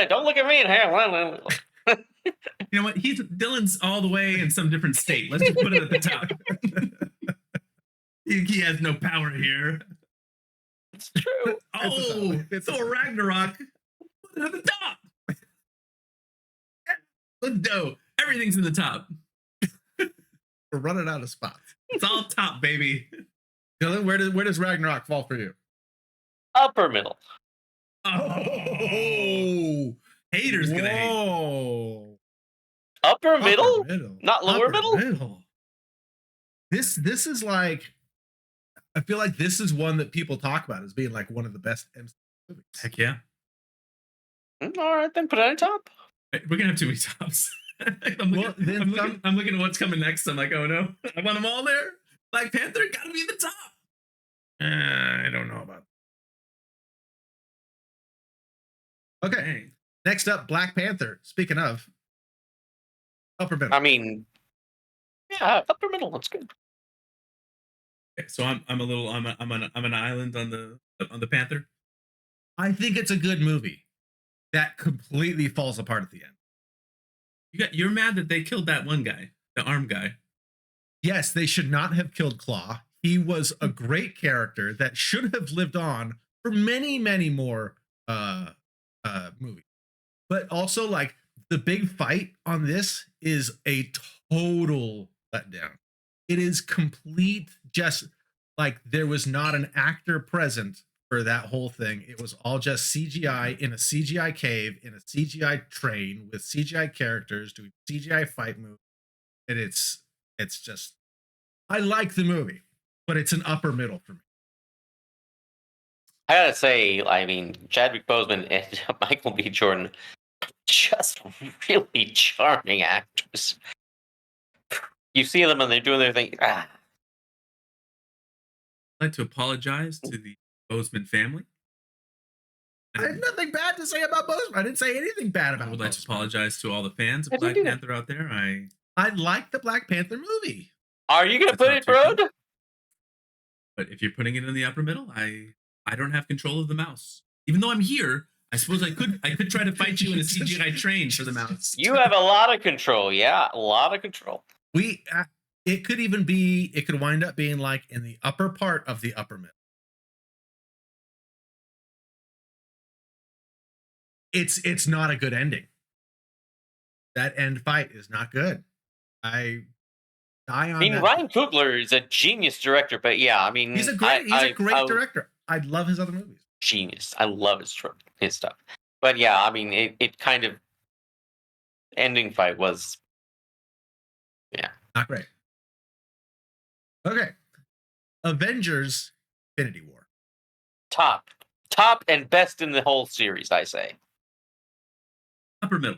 [SPEAKER 1] Don't look at me.
[SPEAKER 3] You know what? Dylan's all the way in some different state. Let's just put it at the top. He has no power here.
[SPEAKER 1] It's true.
[SPEAKER 3] It's Thor Ragnarok. Put it at the top. Let's go. Everything's in the top.
[SPEAKER 2] We're running out of spots.
[SPEAKER 3] It's all top, baby.
[SPEAKER 2] Dylan, where does Ragnarok fall for you?
[SPEAKER 1] Upper middle.
[SPEAKER 3] Oh, haters gonna hate.
[SPEAKER 1] Upper middle? Not lower middle?
[SPEAKER 2] This is like, I feel like this is one that people talk about as being like one of the best MCU movies.
[SPEAKER 3] Heck yeah.
[SPEAKER 1] All right, then put it on top.
[SPEAKER 3] We're gonna have too many tops. I'm looking at what's coming next. I'm like, oh no, I want them all there. Black Panther gotta be the top.
[SPEAKER 2] I don't know about that. Okay.
[SPEAKER 3] Dang.
[SPEAKER 2] Next up, Black Panther. Speaking of upper middle.
[SPEAKER 1] I mean, yeah, upper middle. That's good.
[SPEAKER 3] Okay, so I'm an island on the Panther.
[SPEAKER 2] I think it's a good movie that completely falls apart at the end.
[SPEAKER 3] You're mad that they killed that one guy, the arm guy.
[SPEAKER 2] Yes, they should not have killed Claw. He was a great character that should have lived on for many, many more movies. But also, like, the big fight on this is a total letdown. It is complete, just like there was not an actor present for that whole thing. It was all just CGI in a CGI cave, in a CGI train with CGI characters doing CGI fight moves. And it's just, I like the movie, but it's an upper middle for me.
[SPEAKER 1] I gotta say, I mean, Chadwick Boseman and Michael B. Jordan, just really charming actors. You see them and they're doing their thing.
[SPEAKER 3] I'd like to apologize to the Boseman family.
[SPEAKER 2] I have nothing bad to say about Boseman. I didn't say anything bad about
[SPEAKER 3] I would
[SPEAKER 2] Boseman.
[SPEAKER 3] like to apologize to all the fans of Black Panther out there.
[SPEAKER 2] I like the Black Panther movie.
[SPEAKER 1] Are you gonna put it, Road?
[SPEAKER 3] But if you're putting it in the upper middle, I don't have control of the mouse. Even though I'm here, I suppose I could try to fight you in a CGI train for the mouse.
[SPEAKER 1] You have a lot of control. Yeah, a lot of control.
[SPEAKER 2] It could wind up being like in the upper part of the upper middle. It's not a good ending. That end fight is not good. I
[SPEAKER 1] mean, Ryan Coogler is a genius director, but yeah, I mean,
[SPEAKER 2] he's a great director. I love his other movies.
[SPEAKER 1] Genius. I love his stuff. But yeah, I mean, it kind of ending fight was
[SPEAKER 2] Not great. Okay. Avengers Infinity War.
[SPEAKER 1] top and best in the whole series. I say.
[SPEAKER 3] Upper middle.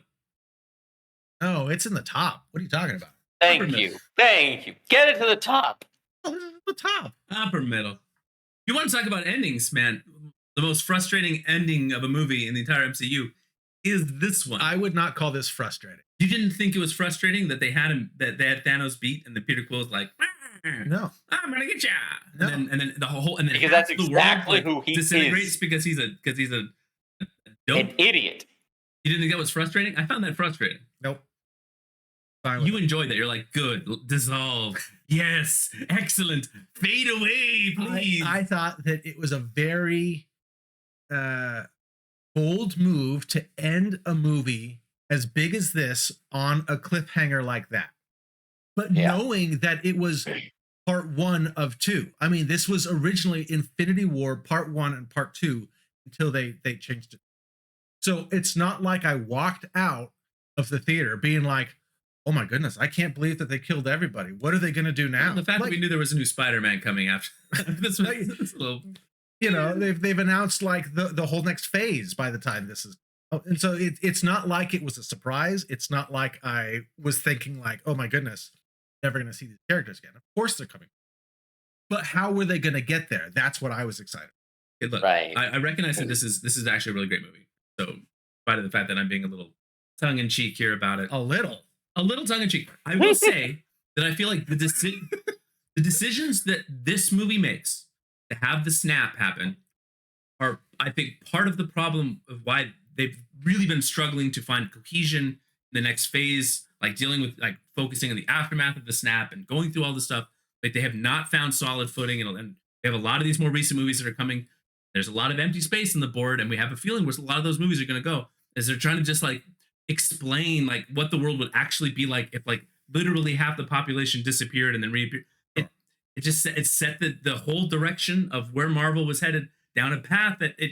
[SPEAKER 2] Oh, it's in the top. What are you talking about?
[SPEAKER 1] Thank you. Get it to the top.
[SPEAKER 2] Oh, this is the top.
[SPEAKER 3] Upper middle. You want to talk about endings, man? The most frustrating ending of a movie in the entire MCU is this one.
[SPEAKER 2] I would not call this frustrating.
[SPEAKER 3] You didn't think it was frustrating that they had him, that they had Thanos beat, and the Peter Quill was like,
[SPEAKER 2] No.
[SPEAKER 3] I'm gonna get ya.
[SPEAKER 2] No.
[SPEAKER 3] And then the whole, and then
[SPEAKER 1] Because
[SPEAKER 3] half
[SPEAKER 1] that's
[SPEAKER 3] the
[SPEAKER 1] exactly
[SPEAKER 3] world,
[SPEAKER 1] who he
[SPEAKER 3] disintegrates
[SPEAKER 1] is.
[SPEAKER 3] because he's a dope.
[SPEAKER 1] An idiot.
[SPEAKER 3] You didn't think that was frustrating? I found that frustrating.
[SPEAKER 2] Nope. Fine with
[SPEAKER 3] You
[SPEAKER 2] it.
[SPEAKER 3] enjoyed that. You're like, good, dissolve. Yes, excellent. Fade away, please.
[SPEAKER 2] I thought that it was a very bold move to end a movie as big as this on a cliffhanger like that. But
[SPEAKER 1] Yeah.
[SPEAKER 2] knowing that it was part 1 of 2. I mean, this was originally Infinity War part 1 and part 2 until they changed it. So it's not like I walked out of the theater being like, oh my goodness, I can't believe that they killed everybody. What are they going to do now?
[SPEAKER 3] The fact
[SPEAKER 2] Like,
[SPEAKER 3] that we knew there was a new Spider-Man coming after this was a little.
[SPEAKER 2] you know, they've announced like the whole next phase by the time this is. Oh, and so it's not like it was a surprise. It's not like I was thinking like, oh my goodness, never going to see these characters again. Of course they're coming. But how were they going to get there? That's what I was excited.
[SPEAKER 3] Hey, look,
[SPEAKER 1] Right.
[SPEAKER 3] I recognize that this is actually a really great movie. So, in spite of the fact that I'm being a little tongue in cheek here about it,
[SPEAKER 2] A little.
[SPEAKER 3] tongue in cheek, I will say that I feel like the decisions that this movie makes to have the snap happen are, I think, part of the problem of why they've really been struggling to find cohesion in the next phase, like dealing with like focusing on the aftermath of the snap and going through all this stuff. Like they have not found solid footing, and they have a lot of these more recent movies that are coming. There's a lot of empty space on the board, and we have a feeling where a lot of those movies are going to go, is they're trying to just like explain like what the world would actually be like if like literally half the population disappeared and then reappeared. It set the whole direction of where Marvel was headed down a path that it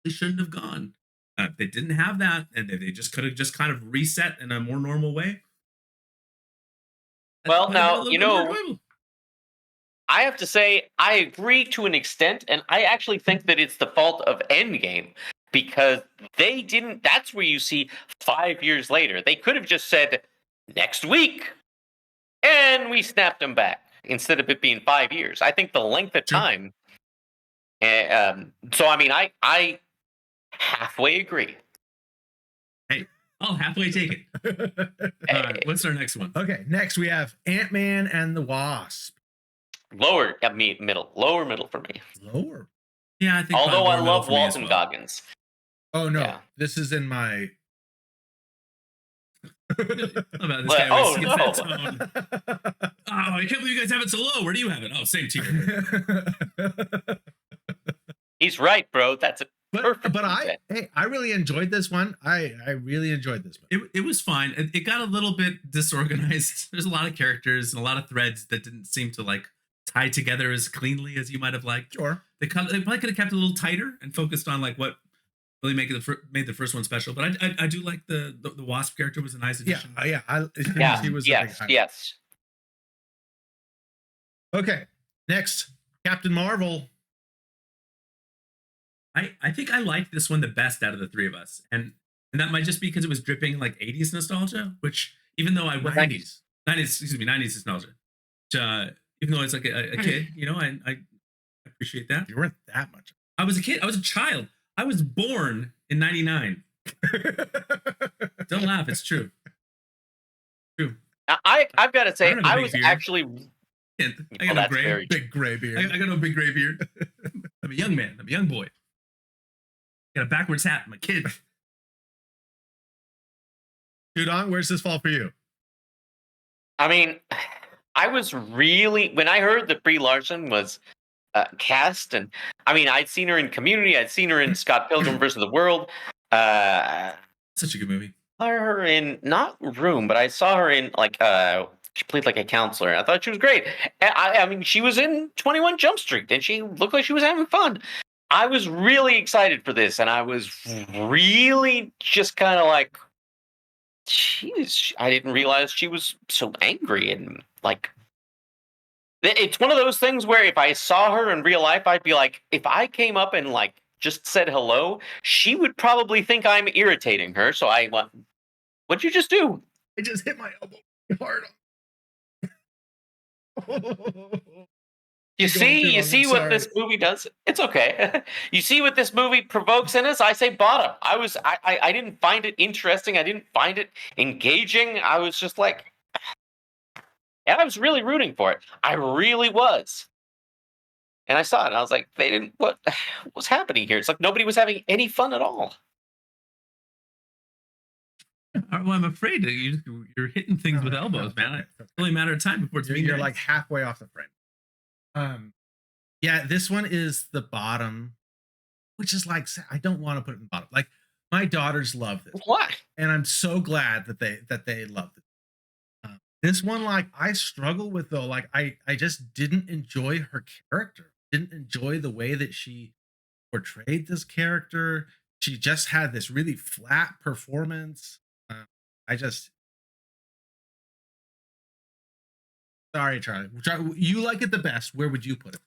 [SPEAKER 3] really shouldn't have gone. They didn't have that, and they just could have just kind of reset in a more normal way.
[SPEAKER 1] Well,
[SPEAKER 3] That might have been a
[SPEAKER 1] now,
[SPEAKER 3] little
[SPEAKER 1] you
[SPEAKER 3] bit more
[SPEAKER 1] know,
[SPEAKER 3] enjoyable.
[SPEAKER 1] I have to say, I agree to an extent, and I actually think that it's the fault of Endgame because they didn't. That's where you see 5 years later. They could have just said next week, and we snapped them back instead of it being 5 years. I think the length of
[SPEAKER 2] Sure.
[SPEAKER 1] time. So I mean, I halfway agree.
[SPEAKER 3] Hey, I'll halfway take it. All right, what's our next one?
[SPEAKER 2] Okay, next we have Ant-Man and the Wasp.
[SPEAKER 1] Lower, lower middle for me.
[SPEAKER 2] Lower.
[SPEAKER 3] Yeah, I think.
[SPEAKER 1] Although
[SPEAKER 3] probably
[SPEAKER 1] I
[SPEAKER 3] more middle
[SPEAKER 1] love
[SPEAKER 3] for me as
[SPEAKER 1] Walton
[SPEAKER 3] well.
[SPEAKER 1] Goggins.
[SPEAKER 2] Oh no,
[SPEAKER 1] Yeah.
[SPEAKER 2] this is in my.
[SPEAKER 3] How about this
[SPEAKER 1] But-
[SPEAKER 3] guy
[SPEAKER 1] oh,
[SPEAKER 3] with
[SPEAKER 1] no.
[SPEAKER 3] tone? Oh, I can't believe you guys have it so low. Where do you have it? Oh, same tier.
[SPEAKER 1] He's right, bro. That's a perfect.
[SPEAKER 2] but
[SPEAKER 1] reset.
[SPEAKER 2] I really enjoyed this one. I really enjoyed this one.
[SPEAKER 3] It was fine. It got a little bit disorganized. There's a lot of characters and a lot of threads that didn't seem to like tie together as cleanly as you might have liked.
[SPEAKER 2] Sure.
[SPEAKER 3] They probably could have kept it a little tighter and focused on like what really made the first one special. But I do like the Wasp character was a nice
[SPEAKER 2] Yeah,
[SPEAKER 3] addition.
[SPEAKER 1] Yeah.
[SPEAKER 2] he was a big
[SPEAKER 1] Yes.
[SPEAKER 2] highlight.
[SPEAKER 1] Yes.
[SPEAKER 2] Okay, next, Captain Marvel.
[SPEAKER 3] I think I liked this one the best out of the three of us, and that might just be because it was dripping like 80s nostalgia, which even though I was
[SPEAKER 2] 90s.
[SPEAKER 3] 90s nostalgia, which, even though it's like a kid, you know, I appreciate that.
[SPEAKER 2] You weren't that much.
[SPEAKER 3] I was a kid. I was a child. I was born in 99. Don't laugh. It's true. True.
[SPEAKER 1] Now, I've got to say,
[SPEAKER 3] don't have a
[SPEAKER 1] I
[SPEAKER 3] big
[SPEAKER 1] was
[SPEAKER 3] beard.
[SPEAKER 1] actually.
[SPEAKER 3] I
[SPEAKER 1] Oh,
[SPEAKER 3] got no
[SPEAKER 1] that's
[SPEAKER 3] gray.
[SPEAKER 1] very
[SPEAKER 2] Big gray beard.
[SPEAKER 3] I got no big gray beard. I'm a young man. I'm a young boy. Got a backwards hat. I'm a kid.
[SPEAKER 2] Judong, where's this fall for you?
[SPEAKER 1] I mean, I was really when I heard that Brie Larson was cast, and I mean, I'd seen her in Community, I'd seen her in Scott Pilgrim vs. the World.
[SPEAKER 3] Such a good movie.
[SPEAKER 1] Saw her in not Room, but I saw her in like She played like a counselor. I thought she was great. I mean, she was in 21 Jump Street, and she looked like she was having fun. I was really excited for this, and I was really just kind of like, I didn't realize she was so angry and like. It's one of those things where if I saw her in real life, I'd be like, if I came up and like just said hello, she would probably think I'm irritating her. So I went, "What'd you just do?"
[SPEAKER 2] I just hit my elbow hard.
[SPEAKER 1] You
[SPEAKER 2] You're going too
[SPEAKER 1] see, you
[SPEAKER 2] long,
[SPEAKER 1] see
[SPEAKER 2] I'm
[SPEAKER 1] what
[SPEAKER 2] sorry.
[SPEAKER 1] this movie does. It's okay. You see what this movie provokes in us. I say bottom. I didn't find it interesting. I didn't find it engaging. I was just like, and I was really rooting for it. I really was. And I saw it, and I was like, they didn't. What's happening here? It's like nobody was having any fun at all.
[SPEAKER 3] Well, I'm afraid that you're hitting things with elbows, man. It's only a matter of time before it's
[SPEAKER 2] you're like halfway off the frame. Yeah, this one is the bottom, which is like, I don't want to put it in the bottom. Like, my daughters love this,
[SPEAKER 1] Why?
[SPEAKER 2] and I'm so glad that they love it. This one, like, I struggle with, though. Like, I just didn't enjoy her character. Didn't enjoy the way that she portrayed this character. She just had this really flat performance. I just, sorry, Charlie. You like it the best. Where would you put it?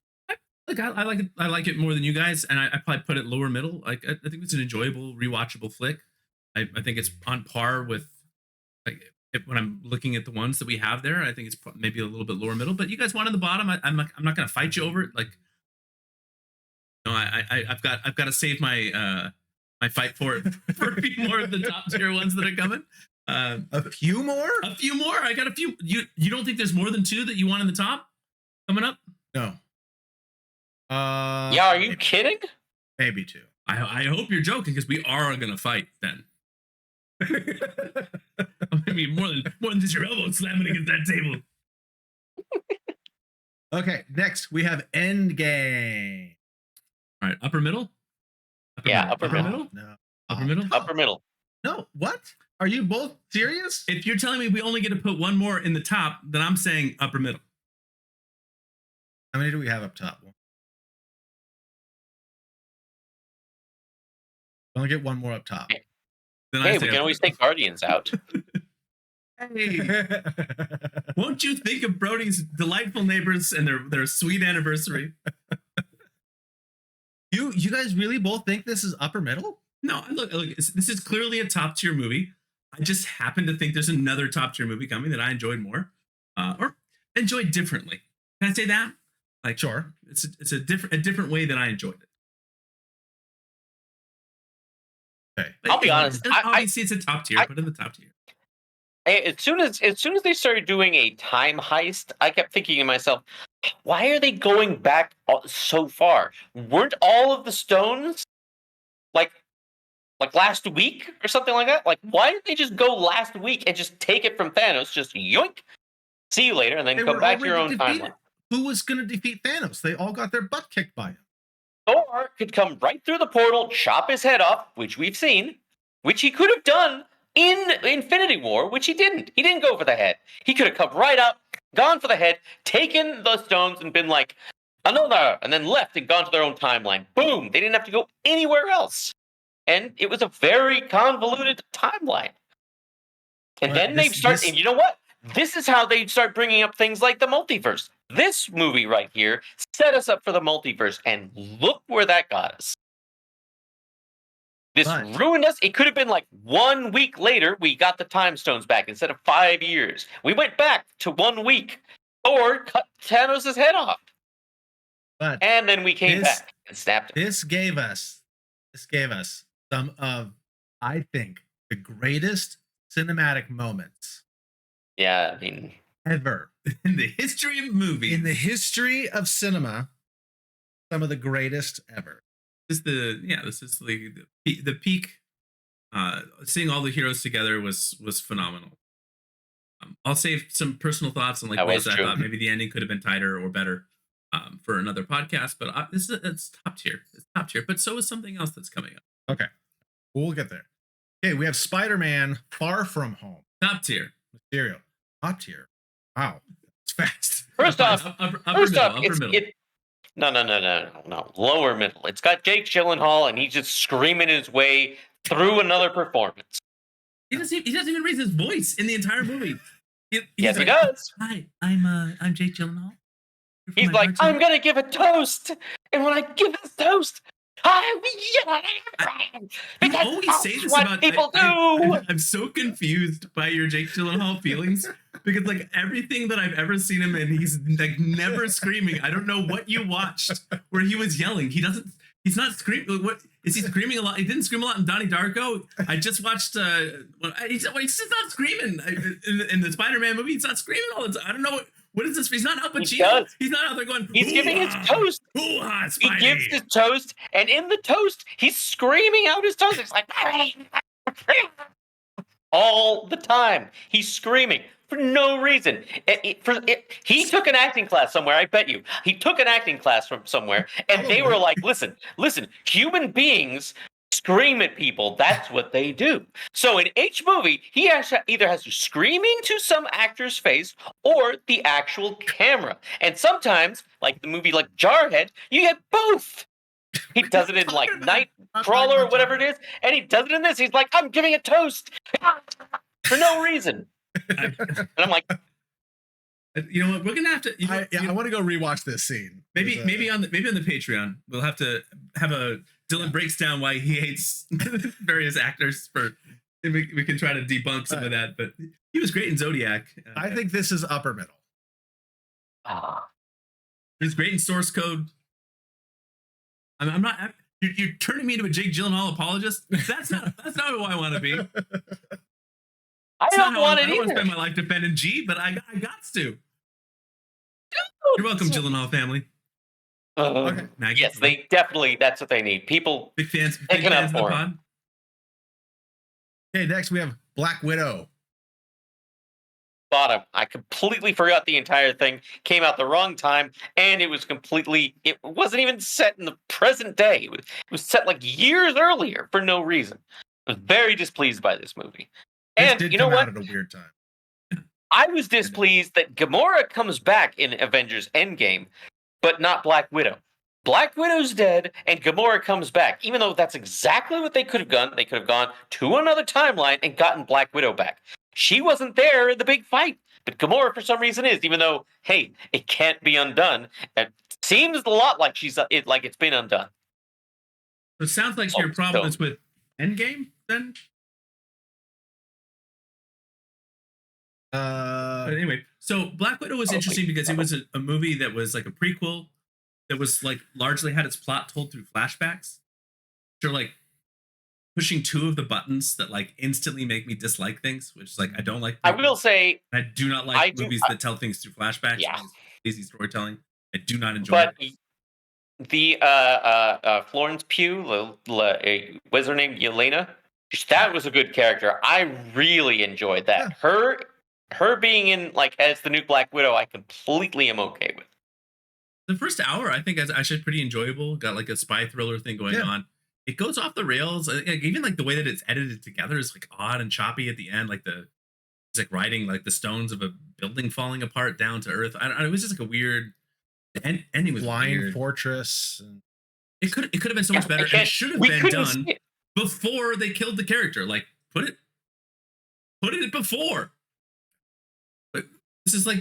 [SPEAKER 3] I like it. I like it more than you guys, and I probably put it lower middle. Like I think it's an enjoyable, rewatchable flick. I think it's on par with like when I'm looking at the ones that we have there. I think it's maybe a little bit lower middle. But you guys wanted the bottom. I'm not going to fight you over it. Like, no, I've got to save my my fight for it for a few more of the top tier ones that are coming.
[SPEAKER 2] A few more?
[SPEAKER 3] A few more. I got a few. You don't think there's more than 2 that you want in the top coming up?
[SPEAKER 2] No.
[SPEAKER 1] Yeah, are you kidding?
[SPEAKER 2] Maybe 2.
[SPEAKER 3] I hope you're joking because we are gonna fight then. I mean, more than just your elbow slamming against that table.
[SPEAKER 2] Okay, next we have Endgame.
[SPEAKER 3] All right, upper middle.
[SPEAKER 1] Upper middle.
[SPEAKER 2] No.
[SPEAKER 3] Upper middle.
[SPEAKER 1] Upper middle.
[SPEAKER 2] No, what? Are you both serious?
[SPEAKER 3] If you're telling me we only get to put one more in the top, then I'm saying upper middle.
[SPEAKER 2] How many do we have up top? Only get one more up top.
[SPEAKER 3] Then
[SPEAKER 1] Hey, we can always take Guardians out.
[SPEAKER 3] Hey, won't you think of Brody's delightful neighbors and their sweet anniversary?
[SPEAKER 2] You guys really both think this is upper middle?
[SPEAKER 3] No, look, this is clearly a top tier movie. I just happen to think there's another top tier movie coming that I enjoyed more, or enjoyed differently. Can I say that? Like,
[SPEAKER 2] Sure.
[SPEAKER 3] It's a different way that I enjoyed it.
[SPEAKER 2] Okay.
[SPEAKER 1] I'll be honest.
[SPEAKER 3] Obviously, it's a top tier. Put in the top tier.
[SPEAKER 1] As soon as they started doing a time heist, I kept thinking to myself, why are they going back so far? Weren't all of the stones like last week or something like that? Like, why didn't they just go last week and just take it from Thanos? Just yoink, see you later, and then come back to your own timeline.
[SPEAKER 2] Who was going to defeat Thanos? They all got their butt kicked by him.
[SPEAKER 1] Thor could come right through the portal, chop his head off, which we've seen, which he could have done in Infinity War, which he didn't. He didn't go for the head. He could have come right up, gone for the head, taken the stones, and been like, another, and then left and gone to their own timeline. Boom! They didn't have to go anywhere else. And it was a very convoluted timeline. And then they start, and you know what? This is how they start bringing up things like the multiverse. This movie right here set us up for the multiverse, and look where that got us. This ruined us. It could have been like 1 week later, we got the time stones back instead of 5 years. We went back to 1 week. Thor cut Thanos' head off. And then we came back and snapped him.
[SPEAKER 2] This gave us some of, I think, the greatest cinematic moments.
[SPEAKER 1] Yeah, I mean,
[SPEAKER 2] ever
[SPEAKER 3] in the history of movies.
[SPEAKER 2] In the history of cinema, some of the greatest ever.
[SPEAKER 3] This is the peak. Seeing all the heroes together was phenomenal. I'll save some personal thoughts on like ways I thought maybe the ending could have been tighter or better for another podcast. But it's top tier. It's top tier. But so is something else that's coming up.
[SPEAKER 2] Okay, we'll get there. Okay, we have Spider-Man: Far From Home.
[SPEAKER 3] Top tier.
[SPEAKER 2] Mysterio. Top tier. Wow, it's fast.
[SPEAKER 1] First
[SPEAKER 3] Fine,
[SPEAKER 1] off,
[SPEAKER 3] upper
[SPEAKER 1] first
[SPEAKER 3] middle,
[SPEAKER 1] off,
[SPEAKER 3] upper
[SPEAKER 1] it's
[SPEAKER 3] middle.
[SPEAKER 1] it. No, lower middle. It's got Jake Gyllenhaal, and he's just screaming his way through another performance.
[SPEAKER 3] He doesn't even raise his voice in the entire movie.
[SPEAKER 1] Yes, he does.
[SPEAKER 3] Hi, I'm Jake Gyllenhaal.
[SPEAKER 1] He's like, I'm gonna give a toast, and when I give this toast,
[SPEAKER 3] You always say this
[SPEAKER 1] what
[SPEAKER 3] about
[SPEAKER 1] people do.
[SPEAKER 3] I'm so confused by your Jake Gyllenhaal feelings because like everything that I've ever seen him in, he's like never screaming. I don't know what you watched where he was yelling. He's not screaming. What is he screaming a lot? He didn't scream a lot in Donnie Darko. I just watched. He's just not screaming in the Spider-Man movie. He's not screaming all the time. I don't know what is this. He's not Al Pacino. He's not out there going.
[SPEAKER 1] He's giving his toast. He gives his toast, and in the toast, he's screaming out his toast. It's like all the time. He's screaming for no reason. He took an acting class somewhere. I bet you he took an acting class from somewhere, and they were like, "Listen, human beings scream at people. That's what they do." So in each movie, he either has to scream into some actor's face or the actual camera. And sometimes, like the movie like Jarhead, you get both. He does it in like Nightcrawler or whatever it is, and he does it in this. He's like, I'm giving a toast for no reason. And I'm like,
[SPEAKER 3] you know what? We're gonna have to.
[SPEAKER 2] I want to go rewatch this scene.
[SPEAKER 3] Maybe on the Patreon, we'll have to have a Dylan breaks down why he hates various actors and we can try to debunk some of that. But he was great in Zodiac.
[SPEAKER 2] I think this is upper middle.
[SPEAKER 3] He's great in Source Code. I'm not. You're turning me into a Jake Gyllenhaal apologist. That's not who I want to be.
[SPEAKER 1] I don't want it
[SPEAKER 3] I don't want to
[SPEAKER 1] either.
[SPEAKER 3] spend my life defending G, but I got to. You're welcome, Gyllenhaal family.
[SPEAKER 2] Okay.
[SPEAKER 3] Maggie,
[SPEAKER 1] Yes, they definitely. That's what they need. People
[SPEAKER 3] big fans. Big
[SPEAKER 1] picking up
[SPEAKER 3] fans of the
[SPEAKER 1] for him.
[SPEAKER 3] pod.
[SPEAKER 2] Okay, next we have Black Widow.
[SPEAKER 1] bottom. I completely forgot the entire thing. Came out the wrong time, and it wasn't even set in the present day. It was set like years earlier for no reason. I was very displeased by this movie.
[SPEAKER 2] This
[SPEAKER 1] And
[SPEAKER 2] did
[SPEAKER 1] you know
[SPEAKER 2] come
[SPEAKER 1] what?
[SPEAKER 2] out at a weird time.
[SPEAKER 1] I was displeased that Gamora comes back in Avengers Endgame, but not Black Widow. Black Widow's dead, and Gamora comes back, even though that's exactly what they could have done. They could have gone to another timeline and gotten Black Widow back. She wasn't there in the big fight, but Gamora for some reason is, even though, hey, it can't be undone. It seems a lot like it's been undone.
[SPEAKER 3] So it sounds like your problem is with Endgame, then? But anyway, so Black Widow was interesting because it was a movie that was like a prequel that was like largely had its plot told through flashbacks. Which are like pushing two of the buttons that like instantly make me dislike things, which is like I don't like.
[SPEAKER 1] I will say
[SPEAKER 3] I do not like movies that tell things through flashbacks.
[SPEAKER 1] Yeah.
[SPEAKER 3] Lazy storytelling. I do not enjoy
[SPEAKER 1] but
[SPEAKER 3] it.
[SPEAKER 1] the Florence Pugh, what's her name? Yelena? That was a good character. I really enjoyed that.
[SPEAKER 2] Yeah.
[SPEAKER 1] Her being in like as the new Black Widow, I completely am okay with.
[SPEAKER 3] The first hour, I think, is actually pretty enjoyable. Got like a spy thriller thing going on. It goes off the rails. Even like the way that it's edited together is like odd and choppy at the end. Like it's like riding like the stones of a building falling apart down to earth. It was just like a weird. The ending was
[SPEAKER 2] Blind
[SPEAKER 3] weird.
[SPEAKER 2] Fortress.
[SPEAKER 3] It could have been so much better. And it should have been done before they killed the character. Like put it before. Like this is like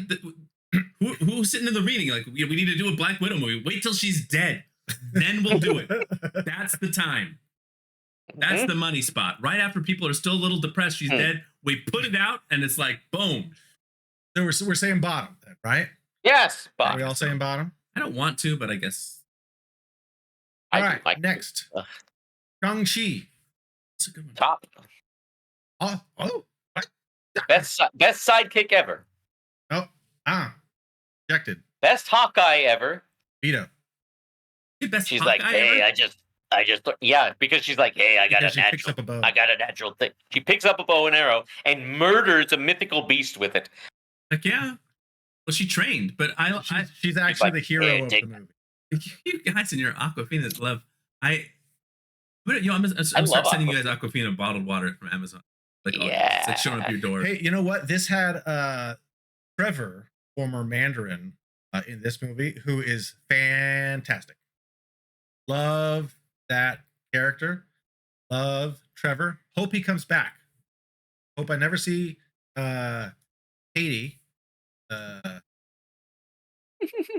[SPEAKER 3] who's sitting in the reading? Like we need to do a Black Widow movie. Wait till she's dead, then we'll do it. That's the time. That's the money spot. Right after people are still a little depressed, she's dead. We put it out, and it's like boom.
[SPEAKER 2] So we're saying bottom, then, right?
[SPEAKER 1] Yes,
[SPEAKER 2] Are we all saying bottom?
[SPEAKER 3] I don't want to, but I guess.
[SPEAKER 2] All right, next. Shang-Chi.
[SPEAKER 3] That's a good one.
[SPEAKER 1] Top
[SPEAKER 2] What?
[SPEAKER 1] best sidekick ever.
[SPEAKER 2] Rejected.
[SPEAKER 1] Best Hawkeye ever.
[SPEAKER 2] Veto.
[SPEAKER 3] Best
[SPEAKER 1] She's
[SPEAKER 3] Hawkeye
[SPEAKER 1] like, hey,
[SPEAKER 3] ever?
[SPEAKER 1] I just because she's like, hey, I got
[SPEAKER 2] Because
[SPEAKER 1] a
[SPEAKER 2] she picks
[SPEAKER 1] natural,
[SPEAKER 2] up a bow.
[SPEAKER 1] I got a natural thing. She picks up a bow and arrow and murders a mythical beast with it.
[SPEAKER 3] Like, yeah. Well, she trained, but
[SPEAKER 2] She's actually
[SPEAKER 1] like,
[SPEAKER 2] the hero
[SPEAKER 1] hey,
[SPEAKER 2] of the movie.
[SPEAKER 3] you guys in your Aquafina love. I'm
[SPEAKER 1] love
[SPEAKER 3] start sending you guys
[SPEAKER 1] Aquafina.
[SPEAKER 3] Aquafina bottled water from Amazon. Like,
[SPEAKER 1] Yeah.
[SPEAKER 3] it's like showing up your door.
[SPEAKER 2] Hey, you know what? This had Trevor, former Mandarin, in this movie, who is fantastic. Love that character. Love Trevor. Hope he comes back. Hope I never see Katie.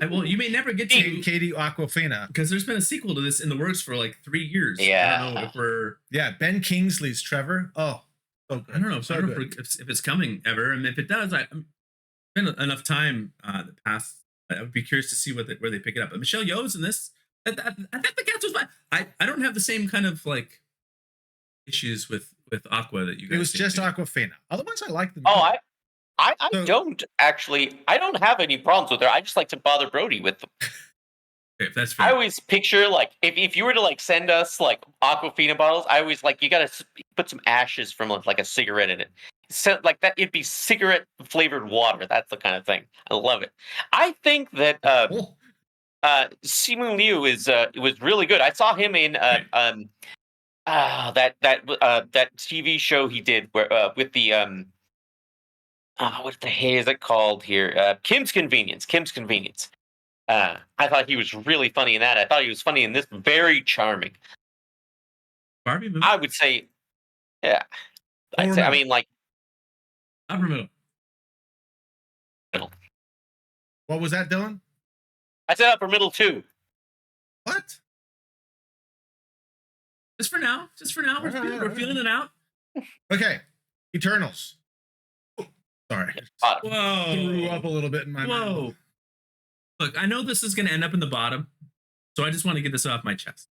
[SPEAKER 3] Well, you may never get to
[SPEAKER 2] Katie Aquafina.
[SPEAKER 3] because there's been a sequel to this in the works for like 3 years.
[SPEAKER 1] Yeah.
[SPEAKER 3] I don't know if we're.
[SPEAKER 2] Yeah, Ben Kingsley's Trevor. Oh, so good.
[SPEAKER 3] I don't know.
[SPEAKER 2] So
[SPEAKER 3] I don't know
[SPEAKER 2] good.
[SPEAKER 3] if it's coming ever, and if it does, been enough time that passed. I would be curious to see where they pick it up. But Michelle Yeoh's in this. I thought the cast was fine. I don't have the same kind of like issues with Aqua that you guys.
[SPEAKER 2] It was
[SPEAKER 3] seem
[SPEAKER 2] just
[SPEAKER 3] to.
[SPEAKER 2] Aquafina. Otherwise, I like the movie.
[SPEAKER 1] Oh, I
[SPEAKER 2] So-
[SPEAKER 1] don't actually. I don't have any problems with her. I just like to bother Brody with them.
[SPEAKER 3] Okay, if that's fair.
[SPEAKER 1] I always picture like if you were to like send us like Aquafina bottles, I always like you gotta put some ashes from like a cigarette in it. So like that, it'd be cigarette flavored water. That's the kind of thing. I love it. I think that
[SPEAKER 2] Oh,
[SPEAKER 1] Simu Liu was really good. I saw him in that TV show he did where with the what the hell is it called here? Kim's Convenience. Kim's Convenience. I thought he was really funny in that. I thought he was funny in this. Very charming.
[SPEAKER 3] Barbie movie.
[SPEAKER 1] I would say, yeah. I'd
[SPEAKER 2] Or
[SPEAKER 1] say. I
[SPEAKER 2] no.
[SPEAKER 1] mean, like
[SPEAKER 3] Upper middle.
[SPEAKER 2] what was that, Dylan?
[SPEAKER 1] I said upper middle too.
[SPEAKER 2] What?
[SPEAKER 3] Just for now. We're,
[SPEAKER 2] Alright.
[SPEAKER 3] feeling it out.
[SPEAKER 2] Okay, Eternals. Oh, sorry,
[SPEAKER 1] Bottom.
[SPEAKER 3] Whoa.
[SPEAKER 2] threw up a little bit in my mouth.
[SPEAKER 3] Whoa. Look, I know this is going to end up in the bottom, so I just want to get this off my chest.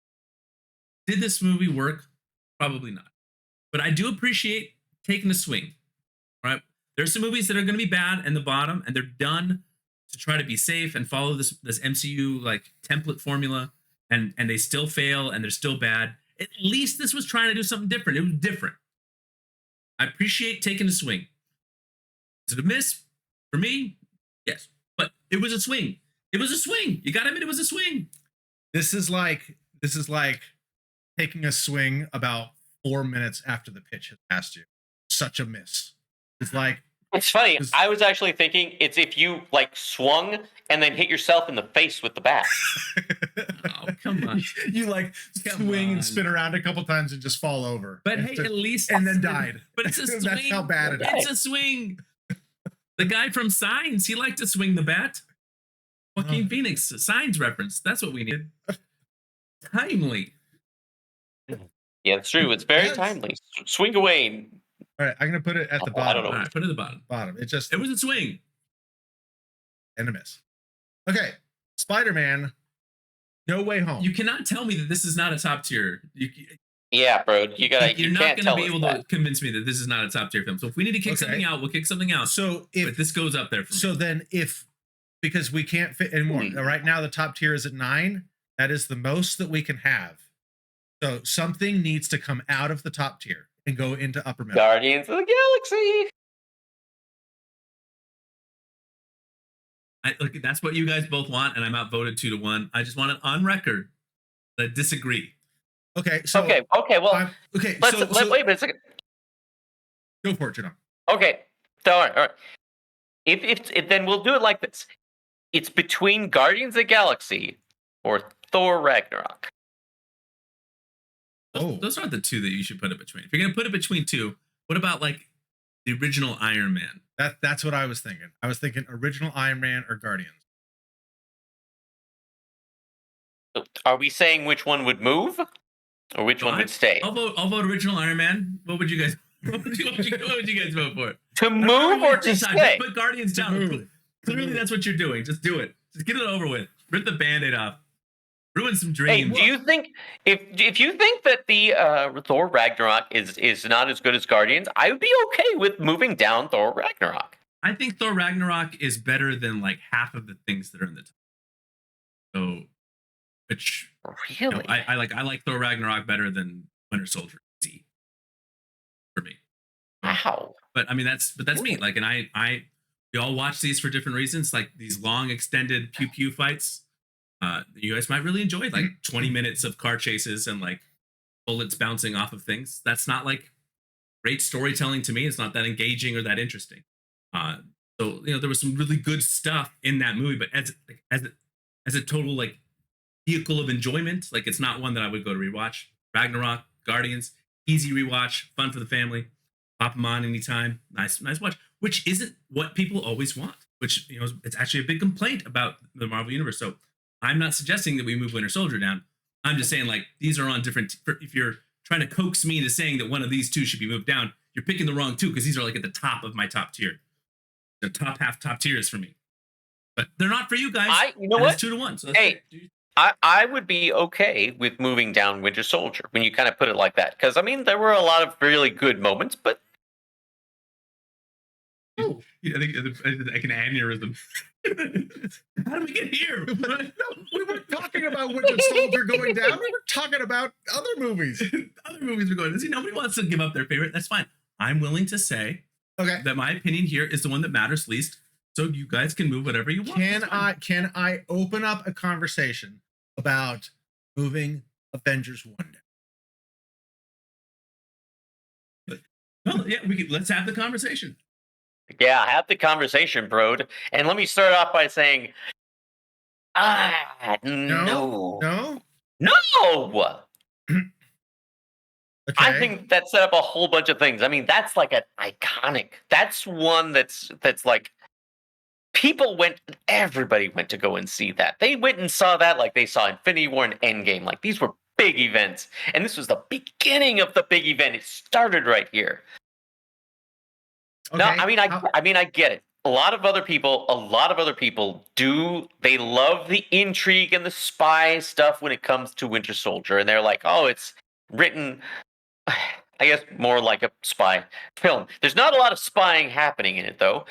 [SPEAKER 3] Did this movie work? Probably not. But I do appreciate taking a swing. Right? There's some movies that are going to be bad in the bottom, and they're done to try to be safe and follow this MCU like template formula, and they still fail and they're still bad. At least this was trying to do something different. It was different. I appreciate taking a swing. Is it a miss? For me, yes. But it was a swing. It was a swing. You got to admit it was a swing.
[SPEAKER 2] This is like taking a swing about 4 minutes after the pitch has passed you. Such a miss. It's like
[SPEAKER 1] It's funny. I was actually thinking it's if you like swung and then hit yourself in the face with the bat.
[SPEAKER 3] Oh, come on.
[SPEAKER 2] you like
[SPEAKER 3] Come
[SPEAKER 2] swing
[SPEAKER 3] on.
[SPEAKER 2] and spin around a couple times and just fall over.
[SPEAKER 3] But
[SPEAKER 2] And
[SPEAKER 3] hey,
[SPEAKER 2] to-
[SPEAKER 3] at least
[SPEAKER 2] and then died.
[SPEAKER 3] But it's a swing.
[SPEAKER 2] That's how bad it is.
[SPEAKER 3] It's a swing. The guy from Signs, he liked to swing the bat. Joaquin Phoenix, Signs reference. That's what we need. Timely.
[SPEAKER 1] Yeah, it's true. It's very
[SPEAKER 2] Yes.
[SPEAKER 1] timely. Swing away.
[SPEAKER 2] All right, I'm gonna put it at the
[SPEAKER 1] Oh, I don't
[SPEAKER 2] bottom.
[SPEAKER 1] know.
[SPEAKER 3] All right, put it at the bottom.
[SPEAKER 2] Bottom. It just
[SPEAKER 3] It was a swing.
[SPEAKER 2] and a miss. Okay, Spider-Man. No Way Home.
[SPEAKER 3] You cannot tell me that this is not a top tier.
[SPEAKER 1] Yeah, bro. You gotta.
[SPEAKER 3] You're
[SPEAKER 1] You
[SPEAKER 3] not
[SPEAKER 1] can't
[SPEAKER 3] going to
[SPEAKER 1] tell
[SPEAKER 3] be
[SPEAKER 1] us
[SPEAKER 3] able
[SPEAKER 1] that.
[SPEAKER 3] to convince me that this is not a top tier film. So if we need to kick
[SPEAKER 2] Okay.
[SPEAKER 3] something out, we'll kick something out.
[SPEAKER 2] so
[SPEAKER 3] But
[SPEAKER 2] if
[SPEAKER 3] this goes up there for me.
[SPEAKER 2] then if because we can't fit anymore. Right now the top tier is at 9. That is the most that we can have. So something needs to come out of the top tier and go into upper middle.
[SPEAKER 1] Guardians of the Galaxy.
[SPEAKER 3] Look, that's what you guys both want, and I'm outvoted 2-1. I just want it on record that I disagree.
[SPEAKER 2] Okay, so
[SPEAKER 1] Okay. Well,
[SPEAKER 2] okay,
[SPEAKER 1] let's
[SPEAKER 2] so
[SPEAKER 1] wait a second.
[SPEAKER 2] go for it, Janelle.
[SPEAKER 1] Okay. So, all right. If then we'll do it like this. It's between Guardians of the Galaxy or Thor Ragnarok.
[SPEAKER 2] Oh.
[SPEAKER 3] Those aren't the two that you should put it between. If you're going to put it between two, what about like the original Iron Man?
[SPEAKER 2] That's what I was thinking. I was thinking original Iron Man or Guardians.
[SPEAKER 1] Are we saying which one would move, or which one would stay?
[SPEAKER 3] I'll vote original Iron Man. What would you guys? What would you guys vote for?
[SPEAKER 1] To move or to stay?
[SPEAKER 3] Put Guardians down.
[SPEAKER 2] move.
[SPEAKER 3] Clearly, that's what you're doing. Just do it. Just get it over with. Rip the Band-Aid off. Ruin some
[SPEAKER 1] Hey,
[SPEAKER 3] dreams.
[SPEAKER 1] do you think if you think that the Thor Ragnarok is not as good as Guardians, I would be okay with moving down Thor Ragnarok.
[SPEAKER 3] I think Thor Ragnarok is better than like half of the things that are in the top. So, which
[SPEAKER 1] Really?
[SPEAKER 3] you know, I like Thor Ragnarok better than Winter Soldier. Easy for me.
[SPEAKER 1] Wow.
[SPEAKER 3] But I mean that's me. Like, and we all watch these for different reasons. Like these long extended pew pew fights. You guys might really enjoy like 20 minutes of car chases and like bullets bouncing off of things. That's not like great storytelling to me. It's not that engaging or that interesting. So there was some really good stuff in that movie, but as a total like vehicle of enjoyment, like it's not one that I would go to rewatch. Ragnarok, Guardians, easy rewatch, fun for the family, pop them on anytime, nice watch. Which isn't what people always want. Which it's actually a big complaint about the Marvel universe. So I'm not suggesting that we move Winter Soldier down. I'm just saying like these are on different. If you're trying to coax me into saying that one of these two should be moved down, you're picking the wrong two because these are like at the top of my top tier. The top tiers for me, but they're not for you guys.
[SPEAKER 1] You know what?
[SPEAKER 3] It's 2-1. So
[SPEAKER 1] hey, I would be okay with moving down Winter Soldier when you kind of put it like that, because I mean there were a lot of really good moments, but
[SPEAKER 3] I think like an aneurysm. How did we get here?
[SPEAKER 2] We weren't talking about Winter Soldier going down. We were talking about other movies.
[SPEAKER 3] Other movies are going. See, nobody wants to give up their favorite. That's fine. I'm willing to say.
[SPEAKER 2] Okay.
[SPEAKER 3] That my opinion here is the one that matters least. So you guys can move whatever you want.
[SPEAKER 2] Can I open up a conversation about moving Avengers 1
[SPEAKER 3] down? Well, yeah, let's have the conversation.
[SPEAKER 1] Yeah, have the conversation, bro. And let me start off by saying, no.
[SPEAKER 2] Okay.
[SPEAKER 1] I think that set up a whole bunch of things. I mean, that's like an iconic. That's one that's like everybody went to go and see that. They went and saw that like they saw Infinity War and Endgame. Like these were big events, and this was the beginning of the big event. It started right here. Okay. No, I mean, I get it. A lot of other people do. They love the intrigue and the spy stuff when it comes to Winter Soldier, and they're like, oh, it's written, I guess, more like a spy film. There's not a lot of spying happening in it, though.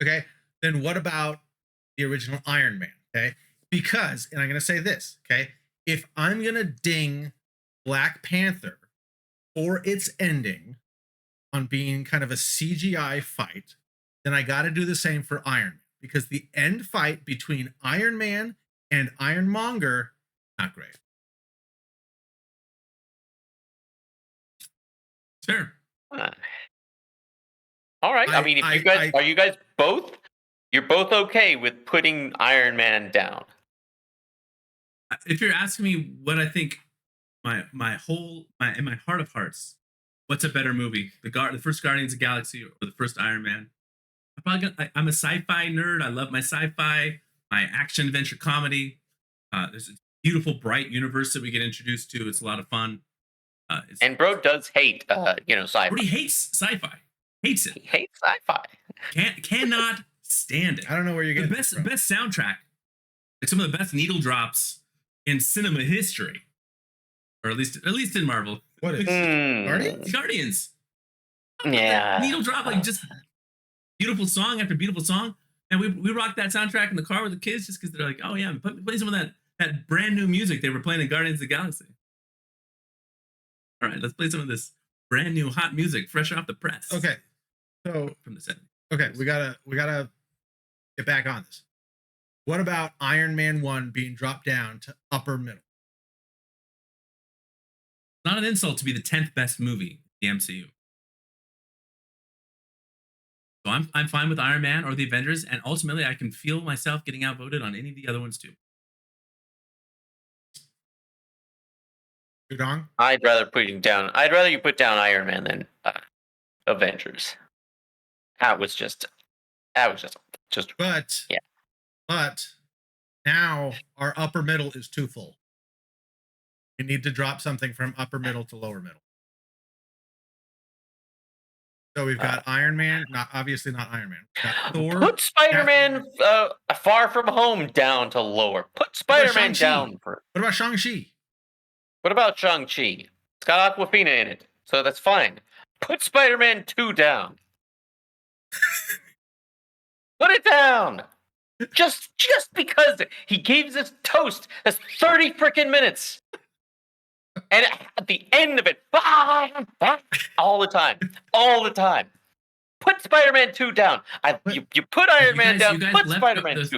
[SPEAKER 2] Okay, then what about the original Iron Man? Okay, because, and I'm going to say this, okay, if I'm going to ding Black Panther for its ending on being kind of a CGI fight, then I got to do the same for Iron Man, because the end fight between Iron Man and Ironmonger, not great.
[SPEAKER 3] Sure.
[SPEAKER 1] All right. I mean, if are you guys both? You're both okay with putting Iron Man down?
[SPEAKER 3] If you're asking me what I think, in my heart of hearts, what's a better movie? The first Guardians of the Galaxy or the first Iron Man? I'm a sci-fi nerd. I love my sci-fi, my action adventure comedy. There's a beautiful, bright universe that we get introduced to. It's a lot of fun.
[SPEAKER 2] And
[SPEAKER 1] bro does hate, sci-fi.
[SPEAKER 3] But he hates sci-fi. Hates it.
[SPEAKER 1] He hates sci-fi.
[SPEAKER 3] Cannot stand it.
[SPEAKER 2] I don't know where you're getting
[SPEAKER 3] the best soundtrack. Like some of the best needle drops in cinema history, or at least in Marvel.
[SPEAKER 2] What is
[SPEAKER 3] Guardians?
[SPEAKER 1] Yeah.
[SPEAKER 3] Needle drop, like just beautiful song after beautiful song, and we rocked that soundtrack in the car with the kids just because they're like, oh yeah, play some of that brand new music they were playing in Guardians of the Galaxy. All right, let's play some of this brand new hot music, fresh off the press.
[SPEAKER 2] Okay, so
[SPEAKER 3] from the set.
[SPEAKER 2] Okay, we gotta get back on this. What about Iron Man 1 being dropped down to upper middle?
[SPEAKER 3] Not an insult to be the 10th best movie in the MCU. So I'm fine with Iron Man or the Avengers, and ultimately I can feel myself getting outvoted on any of the other ones too.
[SPEAKER 2] Dong?
[SPEAKER 1] I'd rather you put down Iron Man than Avengers. That was just.
[SPEAKER 2] But
[SPEAKER 1] yeah.
[SPEAKER 2] But now our upper middle is too full. We need to drop something from upper middle to lower middle. So we've got Iron Man, obviously not Iron Man. Thor.
[SPEAKER 1] Put Spider-Man Far From Home down to lower. Put Spider-Man down.
[SPEAKER 2] What about Shang-Chi?
[SPEAKER 1] What about Shang-Chi? It's got Awkwafina in it, so that's fine. Put Spider-Man 2 down. Put it down. Just because he gave us toast that's 30 freaking minutes. And at the end of it, all the time. Put Spider-Man 2 down. You put Iron Man down. Put Spider-Man 2.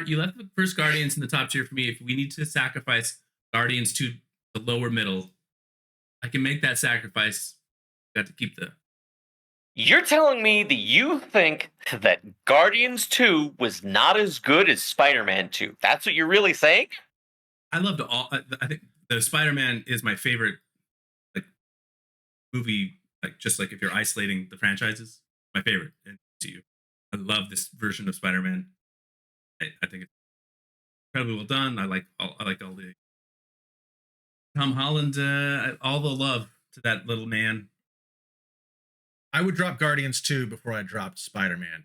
[SPEAKER 3] You left the first Guardians in the top tier for me. If we need to sacrifice Guardians to the lower middle, I can make that sacrifice. Got to keep the.
[SPEAKER 1] You're telling me that you think that Guardians 2 was not as good as Spider-Man 2. That's what you're really saying?
[SPEAKER 3] I loved all. I think the Spider-Man is my favorite like movie. Like just like if you're isolating the franchises, my favorite in MCU. I love this version of Spider-Man. I think it's incredibly well done. I like all the Tom Holland, all the love to that little man.
[SPEAKER 2] I would drop Guardians 2 before I dropped Spider-Man.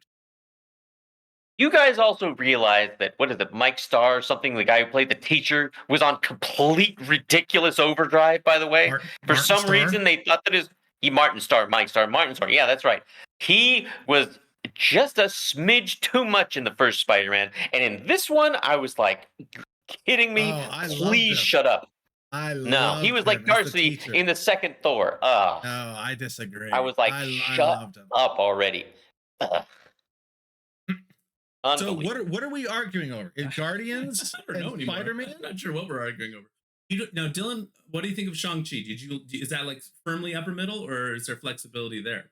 [SPEAKER 1] You guys also realize that, what is it, Mike Starr or something, the guy who played the teacher, was on complete ridiculous overdrive, by the way. For
[SPEAKER 2] Martin
[SPEAKER 1] some
[SPEAKER 2] Starr?
[SPEAKER 1] reason, they thought that Martin Starr. Yeah, that's right. He was just a smidge too much in the first Spider-Man. And in this one, I was like, kidding me?
[SPEAKER 2] Oh, I loved
[SPEAKER 1] Please
[SPEAKER 2] him.
[SPEAKER 1] shut up.
[SPEAKER 2] I
[SPEAKER 1] No, he
[SPEAKER 2] loved
[SPEAKER 1] was like
[SPEAKER 2] him as the
[SPEAKER 1] Darcy
[SPEAKER 2] teacher.
[SPEAKER 1] in the second Thor.
[SPEAKER 2] No, I disagree.
[SPEAKER 1] I was like,
[SPEAKER 2] I
[SPEAKER 1] shut
[SPEAKER 2] loved him.
[SPEAKER 1] up already. Ugh.
[SPEAKER 2] So
[SPEAKER 1] Unbelievable.
[SPEAKER 2] what are we arguing over? Is Guardians
[SPEAKER 3] I don't know
[SPEAKER 2] and
[SPEAKER 3] anymore.
[SPEAKER 2] Spider-Man?
[SPEAKER 3] I'm not sure what we're arguing over. Now, Dylan, what do you think of Shang-Chi? Is that like firmly upper middle, or is there flexibility there?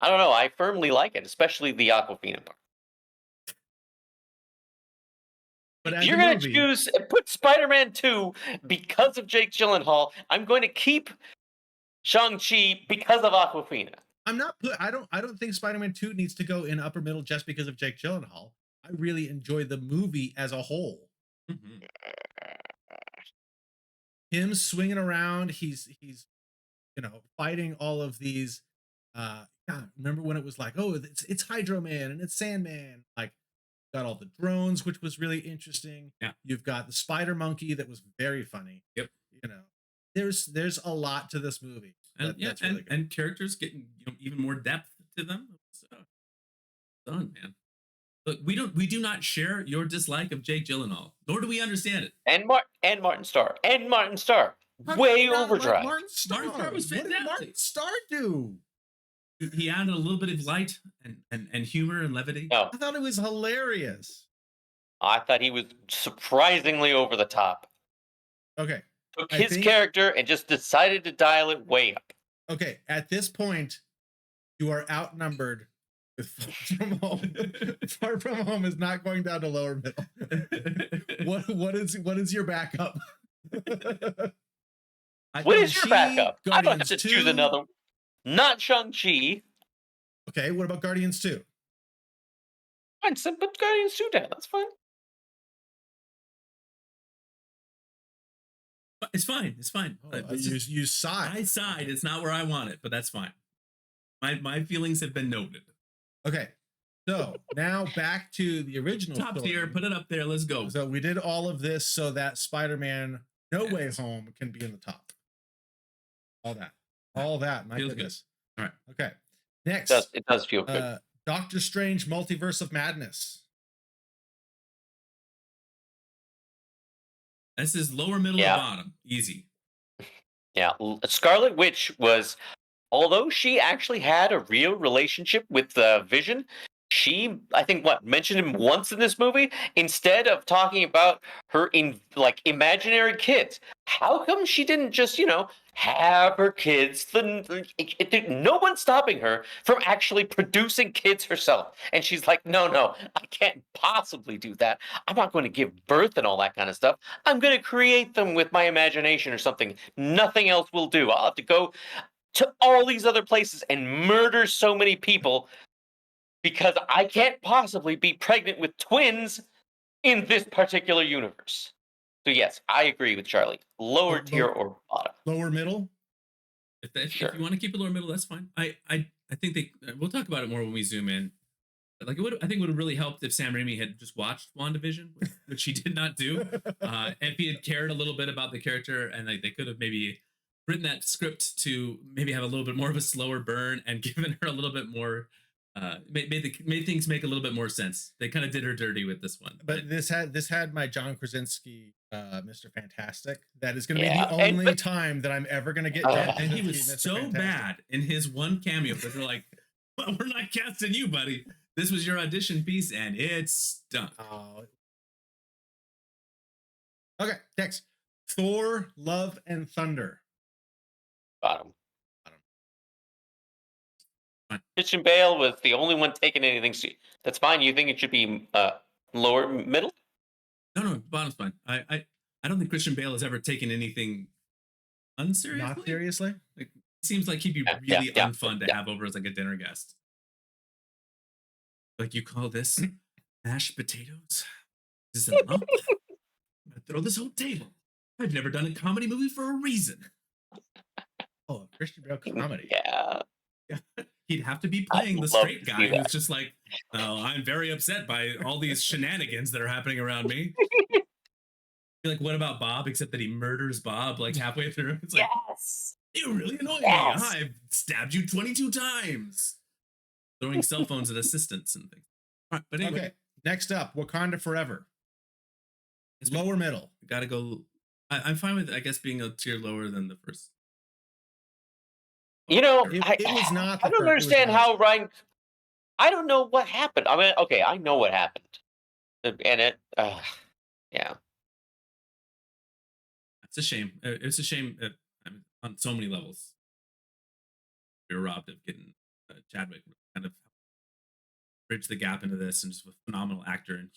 [SPEAKER 1] I don't know. I firmly like it, especially the Aquafina part.
[SPEAKER 2] But as
[SPEAKER 1] You're
[SPEAKER 2] a
[SPEAKER 1] going
[SPEAKER 2] movie,
[SPEAKER 1] to put Spider-Man 2 because of Jake Gyllenhaal. I'm going to keep Shang-Chi because of Aquafina.
[SPEAKER 2] I don't think Spider-Man 2 needs to go in upper middle just because of Jake Gyllenhaal. I really enjoy the movie as a whole.
[SPEAKER 3] Mm-hmm.
[SPEAKER 2] Him swinging around, he's fighting all of these God, remember when it was like, oh, it's Hydro Man and it's Sandman, like got all the drones, which was really interesting.
[SPEAKER 3] Yeah.
[SPEAKER 2] You've got the spider monkey that was very funny.
[SPEAKER 3] Yep.
[SPEAKER 2] There's a lot to this movie. That's really good.
[SPEAKER 3] And characters getting even more depth to them. So done, man. Look, we do not share your dislike of Jake Gyllenhaal, nor do we understand it.
[SPEAKER 1] And Martin Starr.
[SPEAKER 2] How
[SPEAKER 1] Way
[SPEAKER 2] do you not like
[SPEAKER 1] overdrive.
[SPEAKER 2] Martin Starr.
[SPEAKER 3] Martin Starr was
[SPEAKER 2] What did Martin
[SPEAKER 3] fantastic.
[SPEAKER 2] Starr do?
[SPEAKER 3] He added a little bit of light and humor and levity.
[SPEAKER 1] No,
[SPEAKER 2] I thought it was hilarious.
[SPEAKER 1] I thought he was surprisingly over the top.
[SPEAKER 2] Okay.
[SPEAKER 1] Took
[SPEAKER 2] I
[SPEAKER 1] his
[SPEAKER 2] think-
[SPEAKER 1] character and just decided to dial it way up.
[SPEAKER 2] Okay. At this point, you are outnumbered with Far From Home. Far From Home is not going down to lower middle. What is your backup?
[SPEAKER 1] What is your backup? I don't have
[SPEAKER 2] Guardians
[SPEAKER 1] to
[SPEAKER 2] 2.
[SPEAKER 1] choose another. Not Shang-Chi.
[SPEAKER 2] Okay, what about Guardians 2?
[SPEAKER 1] Fine, put Guardians 2 down. That's fine.
[SPEAKER 3] It's fine. It's fine.
[SPEAKER 2] You sigh.
[SPEAKER 3] I sighed. It's not where I want it, but that's fine. My feelings have been noted.
[SPEAKER 2] Okay, so now back to the original
[SPEAKER 3] Top
[SPEAKER 2] story.
[SPEAKER 3] tier, put it up there. Let's go.
[SPEAKER 2] So we did all of this so that Spider-Man No Way
[SPEAKER 3] Yes.
[SPEAKER 2] Home can be in the top. All that. My
[SPEAKER 3] Feels good.
[SPEAKER 2] goodness.
[SPEAKER 3] All right.
[SPEAKER 2] Okay. Next,
[SPEAKER 1] It does feel good.
[SPEAKER 2] Doctor Strange Multiverse of Madness.
[SPEAKER 3] This is lower middle
[SPEAKER 1] Yeah.
[SPEAKER 3] to bottom. Easy.
[SPEAKER 1] Yeah, Scarlet Witch was, although she actually had a real relationship with Vision, she, I think, mentioned him once in this movie instead of talking about her imaginary kids. How come she didn't just have her kids? No one's stopping her from actually producing kids herself, and she's like, no, I can't possibly do that. I'm not going to give birth and all that kind of stuff. I'm going to create them with my imagination or something. Nothing else will do. I'll have to go to all these other places and murder so many people because I can't possibly be pregnant with twins in this particular universe. So yes, I agree with Charlie. Lower tier or bottom.
[SPEAKER 2] Lower middle?
[SPEAKER 3] If
[SPEAKER 1] Sure.
[SPEAKER 3] you want to keep it lower middle, that's fine. I think we'll talk about it more when we zoom in. Like I think it would have really helped if Sam Raimi had just watched WandaVision, which he did not do. If he had cared a little bit about the character, and they could have maybe written that script to maybe have a little bit more of a slower burn and given her a little bit more, made things make a little bit more sense. They kind of did her dirty with this one.
[SPEAKER 2] But this had my John Krasinski, Mr. Fantastic. That is going to be
[SPEAKER 1] Yeah,
[SPEAKER 2] the only time that I'm ever going to get. John
[SPEAKER 3] And he
[SPEAKER 2] Krasinski,
[SPEAKER 3] was
[SPEAKER 2] Mr.
[SPEAKER 3] so
[SPEAKER 2] Fantastic.
[SPEAKER 3] bad in his one cameo that they're like, well, we're not casting you, buddy. This was your audition piece, and it stunk.
[SPEAKER 2] Oh. Okay, next. Thor, Love and Thunder.
[SPEAKER 1] Bottom.
[SPEAKER 3] Fine.
[SPEAKER 1] Christian Bale was the only one taking anything. That's fine. You think it should be lower middle?
[SPEAKER 3] No, bottom's fine. I don't think Christian Bale has ever taken anything unseriously.
[SPEAKER 2] Not seriously.
[SPEAKER 3] Like, it seems like he'd be
[SPEAKER 1] Yeah,
[SPEAKER 3] really unfun to have over as like a dinner guest. Like, you call this mashed potatoes? This is a lump? I'm gonna throw this whole table. I've never done a comedy movie for a reason.
[SPEAKER 2] Oh, Christian Bale comedy.
[SPEAKER 1] Yeah.
[SPEAKER 3] He'd have to be
[SPEAKER 1] I'd
[SPEAKER 3] playing the
[SPEAKER 1] love
[SPEAKER 3] straight
[SPEAKER 1] to
[SPEAKER 3] guy
[SPEAKER 1] see
[SPEAKER 3] who's
[SPEAKER 1] that.
[SPEAKER 3] just like, oh, I'm very upset by all these shenanigans that are happening around me. You're like, what about Bob? Except that he murders Bob like halfway through. It's like,
[SPEAKER 1] Yes.
[SPEAKER 3] you really annoy me.
[SPEAKER 1] Yes.
[SPEAKER 3] I've stabbed you 22 times. Throwing cell phones at assistants and things. All right, but anyway,
[SPEAKER 2] Okay. Next up, Wakanda Forever. Lower middle.
[SPEAKER 3] gotta go. I'm fine with, I guess, being a tier lower than the first.
[SPEAKER 1] You know,
[SPEAKER 2] It was not.
[SPEAKER 1] I don't understand how Ryan. I don't know what happened. I mean, okay, I know what happened, and it, yeah.
[SPEAKER 3] It's a shame. It's a shame I mean, on so many levels. We were robbed of getting Chadwick kind of bridge the gap into this, and just a phenomenal actor. And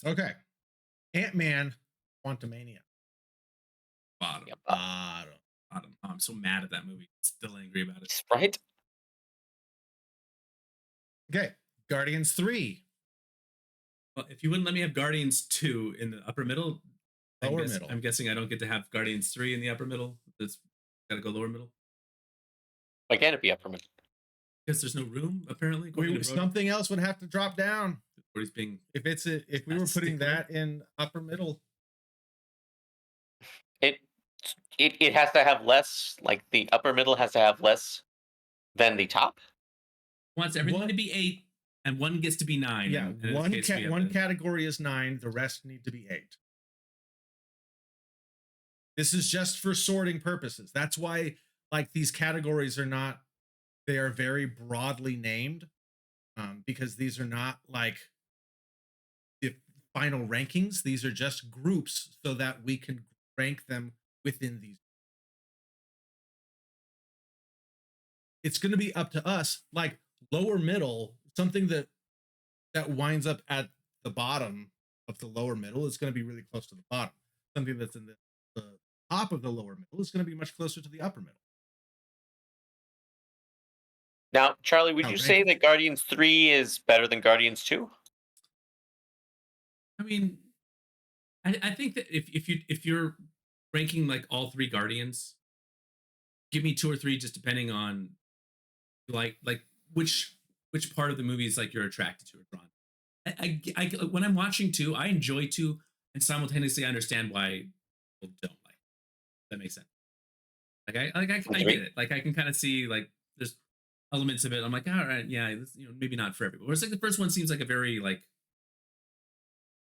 [SPEAKER 2] Okay. Ant-Man, Quantumania.
[SPEAKER 3] bottom,
[SPEAKER 1] Yep.
[SPEAKER 2] Bottom.
[SPEAKER 3] bottom. Oh, I'm so mad at that movie. Still angry about it.
[SPEAKER 1] Right?
[SPEAKER 2] Okay. Guardians 3.
[SPEAKER 3] Well, if you wouldn't let me have Guardians 2 in the upper middle,
[SPEAKER 2] Lower middle.
[SPEAKER 3] I'm guessing I don't get to have Guardians 3 in the upper middle. It's got to go lower middle
[SPEAKER 1] Why can't it be upper middle?
[SPEAKER 3] because there's no room apparently. according to Brody.
[SPEAKER 2] Something else would have to drop down
[SPEAKER 3] Brody's being
[SPEAKER 2] if we were
[SPEAKER 3] That's
[SPEAKER 2] putting
[SPEAKER 3] stickler.
[SPEAKER 2] that in upper middle.
[SPEAKER 1] It it has to have less. Like the upper middle has to have less than the top.
[SPEAKER 3] wants everything
[SPEAKER 2] What?
[SPEAKER 3] to be 8 and one gets to be 9.
[SPEAKER 2] Yeah,
[SPEAKER 3] and in this
[SPEAKER 2] one
[SPEAKER 3] case, we have
[SPEAKER 2] one
[SPEAKER 3] the-
[SPEAKER 2] category is 9, the rest need to be 8. This is just for sorting purposes. That's why like these categories are not, they are very broadly named, because these are not like the final rankings. These are just groups so that we can rank them within these. It's going to be up to us. Like lower middle, something that winds up at the bottom of the lower middle is going to be really close to the bottom. Something that's in the top of the lower middle is going to be much closer to the upper middle.
[SPEAKER 1] Now, Charlie, would
[SPEAKER 2] Oh,
[SPEAKER 1] you
[SPEAKER 2] thank
[SPEAKER 1] say
[SPEAKER 2] you.
[SPEAKER 1] that Guardians 3 is better than Guardians 2?
[SPEAKER 3] I mean, I think that if you're ranking like all 3 Guardians, give me 2 or 3 just depending on like which part of the movie is like you're attracted to or drawn. I when I'm watching 2, I enjoy 2 and simultaneously I understand why people don't like it. That makes sense. Like I get it. Like I can kind of see like there's elements of it. I'm like, all right, yeah, this, maybe not for everyone. Whereas like the first one seems like a very like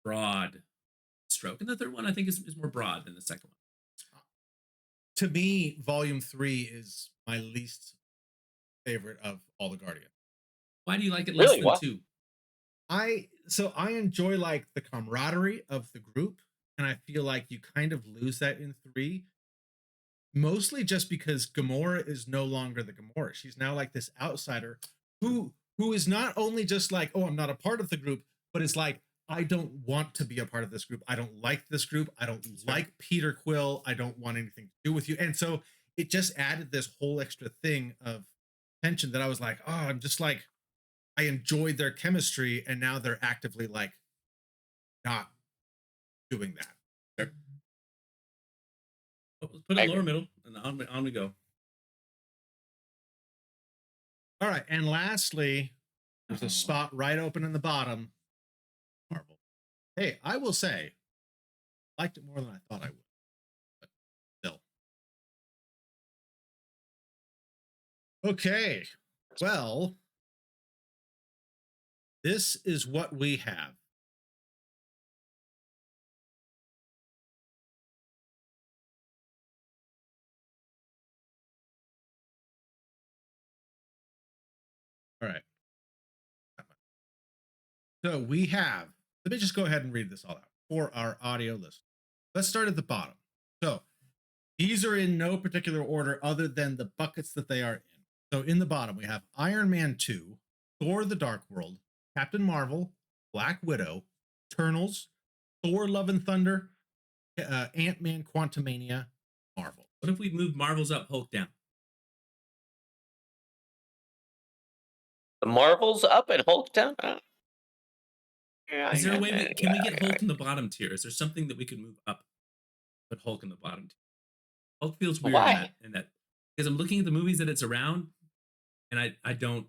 [SPEAKER 3] broad stroke, and the third one I think is more broad than the second one.
[SPEAKER 2] To me, Volume 3 is my least favorite of all the Guardians.
[SPEAKER 3] Why do you like it less
[SPEAKER 1] Really?
[SPEAKER 3] than
[SPEAKER 1] What?
[SPEAKER 3] 2?
[SPEAKER 2] I enjoy like the camaraderie of the group, and I feel like you kind of lose that in 3. Mostly just because Gamora is no longer the Gamora. She's now like this outsider who is not only just like, oh, I'm not a part of the group, but it's like, I don't want to be a part of this group. I don't like this group. I don't like Peter Quill. I don't want anything to do with you. And so it just added this whole extra thing of tension that I was like, oh, I'm just like, I enjoyed their chemistry, and now they're actively like not doing that.
[SPEAKER 3] Sure. Let's put it lower middle, and on we go.
[SPEAKER 2] All right, and lastly, there's a spot right open in the bottom. Marvel. Hey, I will say, I liked it more than I thought I would, but still. Okay, well, this is what we have. All right. So we have, let me just go ahead and read this all out for our audio listeners. Let's start at the bottom. So These are in no particular order other than the buckets that they are in. So in the bottom, we have Iron Man 2, Thor the Dark World, Captain Marvel, Black Widow, Eternals, Thor Love and Thunder, Ant-Man Quantumania, Marvel.
[SPEAKER 3] What if we move Marvel's up, Hulk down?
[SPEAKER 1] The Marvels up and Hulk down.
[SPEAKER 3] Is there a way can we get Hulk in the bottom tier? Is there something that we could move up, but Hulk in the bottom tier? Hulk feels weird
[SPEAKER 1] Why?
[SPEAKER 3] in that because I'm looking at the movies that it's around, and I don't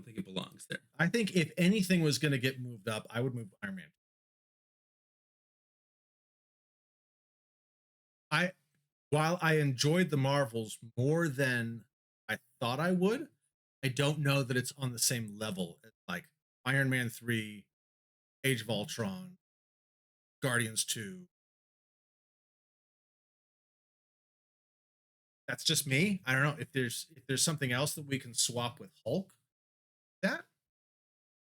[SPEAKER 3] think it belongs there.
[SPEAKER 2] I think if anything was going to get moved up, I would move Iron Man. While I enjoyed the Marvels more than I thought I would, I don't know that it's on the same level as like Iron Man 3, Age of Ultron, Guardians 2. That's just me. I don't know if there's something else that we can swap with Hulk. That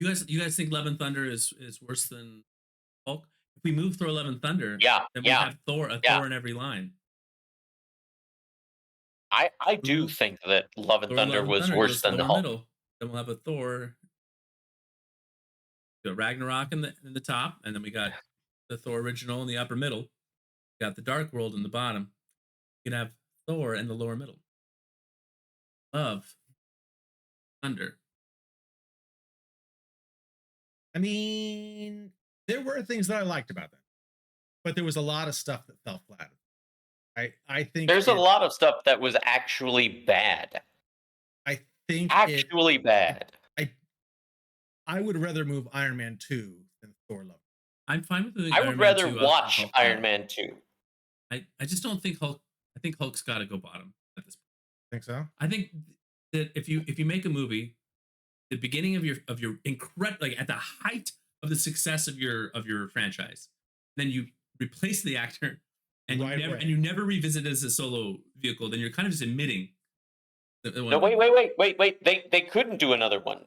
[SPEAKER 3] You guys think Love and Thunder is worse than Hulk? If we move Thor Love and Thunder,
[SPEAKER 1] Yeah,
[SPEAKER 3] then we have Thor in every line.
[SPEAKER 1] I do think that Love and
[SPEAKER 3] Thor
[SPEAKER 1] Thunder
[SPEAKER 3] Love and
[SPEAKER 1] was
[SPEAKER 3] Thunder
[SPEAKER 1] worse
[SPEAKER 3] goes
[SPEAKER 1] than the
[SPEAKER 3] lower
[SPEAKER 1] Hulk.
[SPEAKER 3] middle. Then we'll have a Thor, Ragnarok in the top, and then we got the Thor original in the upper middle. We got the Dark World in the bottom. You can have Thor in the lower middle. Love, Thunder.
[SPEAKER 2] I mean, there were things that I liked about them, but there was a lot of stuff that fell flat. I think
[SPEAKER 1] There's a lot of stuff that was actually bad.
[SPEAKER 2] I think
[SPEAKER 1] Actually bad.
[SPEAKER 2] I would rather move Iron Man 2 than Thor Love.
[SPEAKER 3] I'm fine with moving
[SPEAKER 1] I
[SPEAKER 3] Iron
[SPEAKER 1] would
[SPEAKER 3] Man
[SPEAKER 1] rather
[SPEAKER 3] 2 up
[SPEAKER 1] watch
[SPEAKER 3] than Hulk
[SPEAKER 1] Iron
[SPEAKER 3] down.
[SPEAKER 1] Man 2.
[SPEAKER 3] I just don't think Hulk. I think Hulk's got to go bottom at this point.
[SPEAKER 2] Think so?
[SPEAKER 3] I think that if you make a movie, the beginning of your incredible, like at the height of the success of your franchise, then you replace the actor and you never revisit it as a solo vehicle, then you're kind of just admitting.
[SPEAKER 1] No, wait. They couldn't do another one.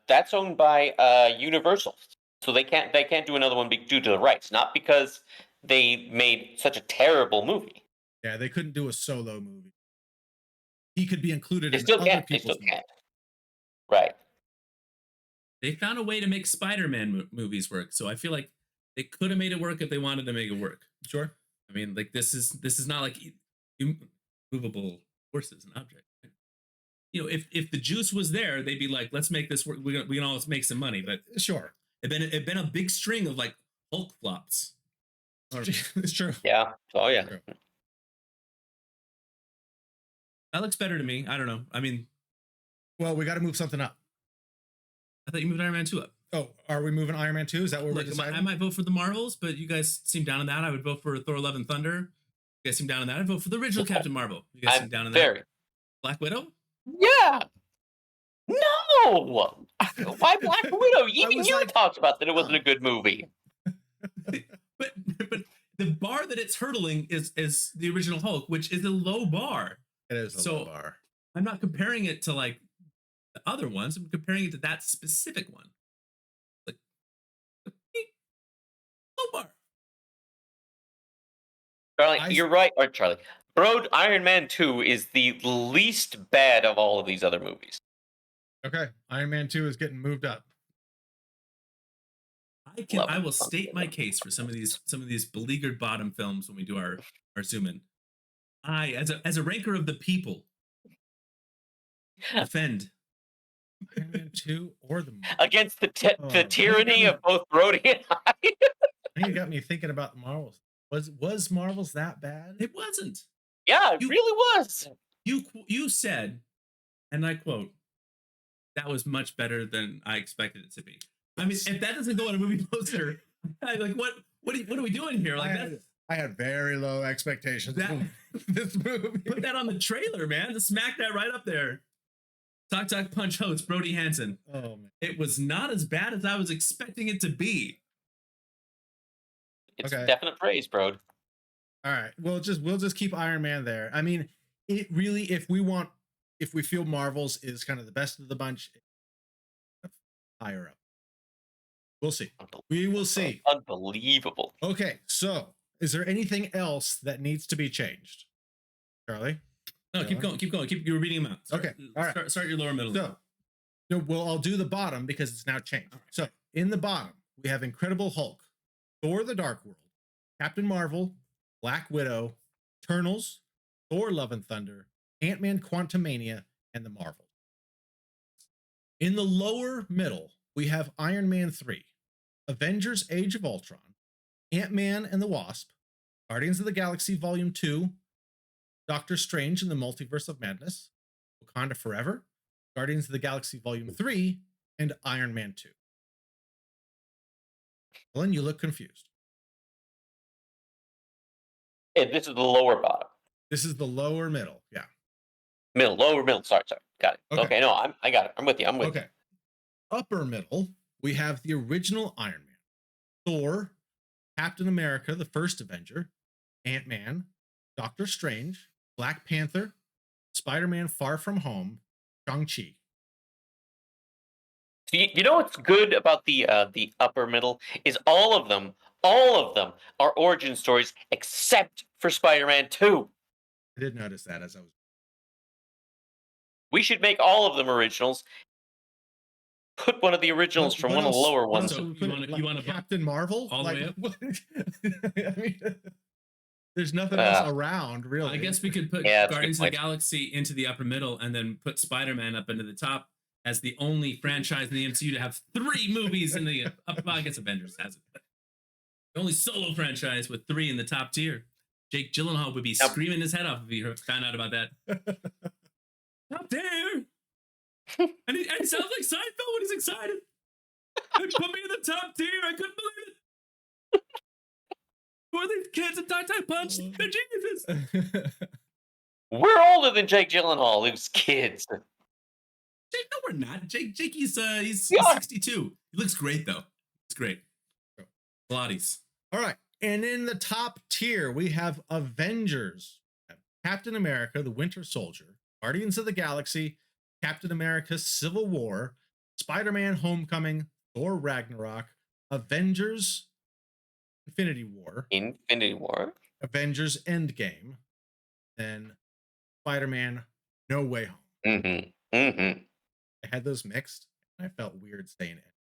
[SPEAKER 1] That's owned by Universal, so they can't do another one due to the rights, not because they made such a terrible movie.
[SPEAKER 2] Yeah, they couldn't do a solo movie. He could be included
[SPEAKER 1] They
[SPEAKER 2] in
[SPEAKER 1] still
[SPEAKER 2] other
[SPEAKER 1] can't. They
[SPEAKER 2] people's
[SPEAKER 1] still
[SPEAKER 2] movies.
[SPEAKER 1] can't. Right.
[SPEAKER 3] They found a way to make Spider-Man movies work, so I feel like they could have made it work if they wanted to make it work.
[SPEAKER 2] Sure.
[SPEAKER 3] I mean, like this is not like movable forces and object. Right? You know, if the juice was there, they'd be like, let's make this work. We can always make some money. But
[SPEAKER 2] Sure.
[SPEAKER 3] It been a big string of like Hulk flops.
[SPEAKER 2] It's true.
[SPEAKER 1] Yeah. Oh yeah.
[SPEAKER 2] True.
[SPEAKER 3] That looks better to me. I don't know. I mean,
[SPEAKER 2] Well, we got to move something up.
[SPEAKER 3] I thought you moved Iron Man 2 up.
[SPEAKER 2] Oh, are we moving Iron Man 2? Is that what we're
[SPEAKER 3] Look,
[SPEAKER 2] deciding?
[SPEAKER 3] I might vote for the Marvels, but you guys seem down on that. I would vote for Thor: Love and Thunder. You guys seem down on that. I'd vote for the original Captain Marvel. You guys seem down on that. Black Widow?
[SPEAKER 1] Yeah. No. Why Black Widow? Even you talked about that it wasn't a good movie.
[SPEAKER 3] but the bar that it's hurdling is the original Hulk, which is a low bar.
[SPEAKER 2] It is a low bar.
[SPEAKER 3] I'm not comparing it to like the other ones. I'm comparing it to that specific one. Like low bar.
[SPEAKER 1] Charlie, you're right. Or Charlie, Bro, Iron Man 2 is the least bad of all of these other movies.
[SPEAKER 2] Okay, Iron Man 2 is getting moved up.
[SPEAKER 3] I will state my case for some of these beleaguered bottom films when we do our zoom in. I, as a ranker of the people, defend
[SPEAKER 2] Iron Man 2 or the
[SPEAKER 1] against the tyranny of both Brody and I.
[SPEAKER 2] You got me thinking about the Marvels. Was Marvels that bad?
[SPEAKER 3] It wasn't.
[SPEAKER 1] Yeah, it really was.
[SPEAKER 3] You said, and I quote, "That was much better than I expected it to be." I mean, if that doesn't go on a movie poster, like what are we doing here? Like
[SPEAKER 2] I had very low expectations. This movie.
[SPEAKER 3] Put that on the trailer, man. To smack that right up there. Talk Punch host Brody Hansen.
[SPEAKER 2] Oh man,
[SPEAKER 3] it was not as bad as I was expecting it to be.
[SPEAKER 1] It's definite praise, bro.
[SPEAKER 2] All right, we'll just keep Iron Man there. I mean, it really, if we feel Marvels is kind of the best of the bunch, higher up. We'll see. We will see.
[SPEAKER 1] Unbelievable.
[SPEAKER 2] Okay, so is there anything else that needs to be changed, Charlie?
[SPEAKER 3] No, keep going. You were reading them out.
[SPEAKER 2] Okay, all right.
[SPEAKER 3] Start your lower middle.
[SPEAKER 2] So, well, I'll do the bottom because it's now changed. So, in the bottom, we have Incredible Hulk, Thor: The Dark World, Captain Marvel, Black Widow, Eternals, Thor: Love and Thunder, Ant-Man: Quantumania, and the Marvels. In the lower middle, we have Iron Man 3, Avengers: Age of Ultron, Ant-Man and the Wasp, Guardians of the Galaxy Volume 2, Doctor Strange and the Multiverse of Madness, Wakanda Forever, Guardians of the Galaxy Volume 3, and Iron Man 2. Ellen, you look confused.
[SPEAKER 1] And this is the lower bottom.
[SPEAKER 2] This is the lower middle. Yeah.
[SPEAKER 1] Lower middle. Sorry. Got it.
[SPEAKER 2] Okay.
[SPEAKER 1] Okay, no, I got it. I'm with you.
[SPEAKER 2] Okay. Upper middle, we have the original Iron Man, Thor, Captain America, the First Avenger, Ant-Man, Doctor Strange, Black Panther, Spider-Man: Far From Home, Shang-Chi.
[SPEAKER 1] So you know what's good about the upper middle is all of them are origin stories except for Spider-Man 2.
[SPEAKER 2] I did notice that as I was.
[SPEAKER 1] We should make all of them originals. Put one of the originals from one of the lower ones.
[SPEAKER 3] So
[SPEAKER 2] You want Captain Marvel
[SPEAKER 3] all the way up?
[SPEAKER 2] I mean, there's nothing else around, really.
[SPEAKER 3] I guess we could put Guardians of the Galaxy into the upper middle and then put Spider-Man up into the top as the only franchise in the MCU to have 3 movies in the upper. Well, I guess Avengers has it. But the only solo franchise with 3 in the top tier. Jake Gyllenhaal would be screaming his head off if he found out about that. Top tier! And he sounds like Seinfeld when he's excited. They put me in the top tier. I couldn't believe it. Who are these kids at Die Punch? They're geniuses.
[SPEAKER 1] We're older than Jake Gyllenhaal. He was kids.
[SPEAKER 3] Jake, no, we're not. He's 62. He looks great though. It's great. Pilates.
[SPEAKER 2] All right. And in the top tier, we have Avengers, Captain America, the Winter Soldier, Guardians of the Galaxy, Captain America: Civil War, Spider-Man: Homecoming, Thor: Ragnarok, Avengers: Infinity War, Avengers: Endgame, then Spider-Man: No Way Home. I had those mixed, and I felt weird saying it,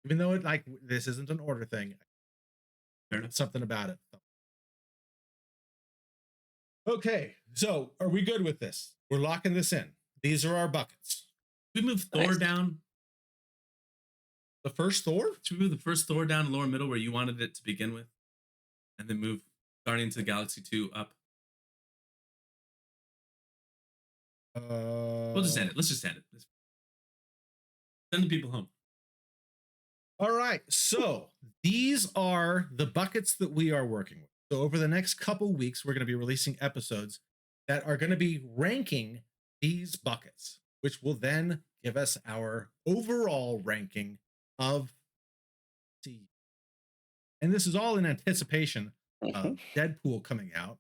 [SPEAKER 2] even though this isn't an order thing. There's something about it. Okay, so are we good with this? We're locking this in. These are our buckets.
[SPEAKER 3] We move Thor down.
[SPEAKER 2] The first Thor?
[SPEAKER 3] Should we move the first Thor down to lower middle where you wanted it to begin with? And then move Guardians of the Galaxy 2 up? We'll just end it. Let's just end it. Send the people home.
[SPEAKER 2] All right. So these are the buckets that we are working with. So over the next couple weeks, we're going to be releasing episodes that are going to be ranking these buckets, which will then give us our overall ranking of MCU. And this is all in anticipation of Deadpool coming out.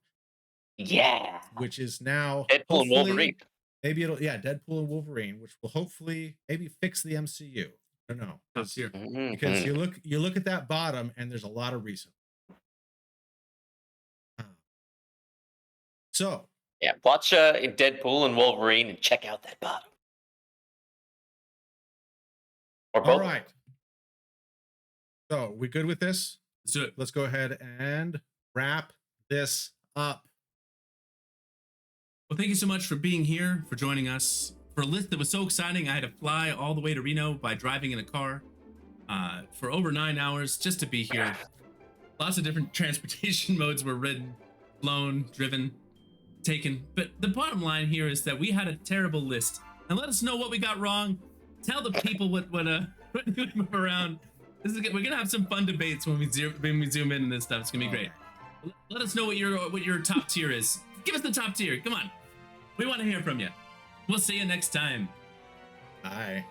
[SPEAKER 1] Yeah.
[SPEAKER 2] Which is now
[SPEAKER 1] Deadpool and Wolverine.
[SPEAKER 2] Maybe Deadpool and Wolverine, which will hopefully maybe fix the MCU. I don't know.
[SPEAKER 3] This year.
[SPEAKER 2] Because you look at that bottom and there's a lot of reason. So
[SPEAKER 1] yeah, watch Deadpool and Wolverine and check out that bottom. Or both.
[SPEAKER 2] All right. So we good with this?
[SPEAKER 3] Let's do it.
[SPEAKER 2] Let's go ahead and wrap this up.
[SPEAKER 3] Well, thank you so much for being here, for joining us. For a list that was so exciting, I had to fly all the way to Reno by driving in a car for over 9 hours just to be here. Lots of different transportation modes were ridden, flown, driven, taken. But the bottom line here is that we had a terrible list. And let us know what we got wrong. Tell the people what we move around. We're gonna have some fun debates when we zoom in this stuff. It's gonna be great. Let us know what your top tier is. Give us the top tier. Come on. We want to hear from you. We'll see you next time.
[SPEAKER 2] Bye.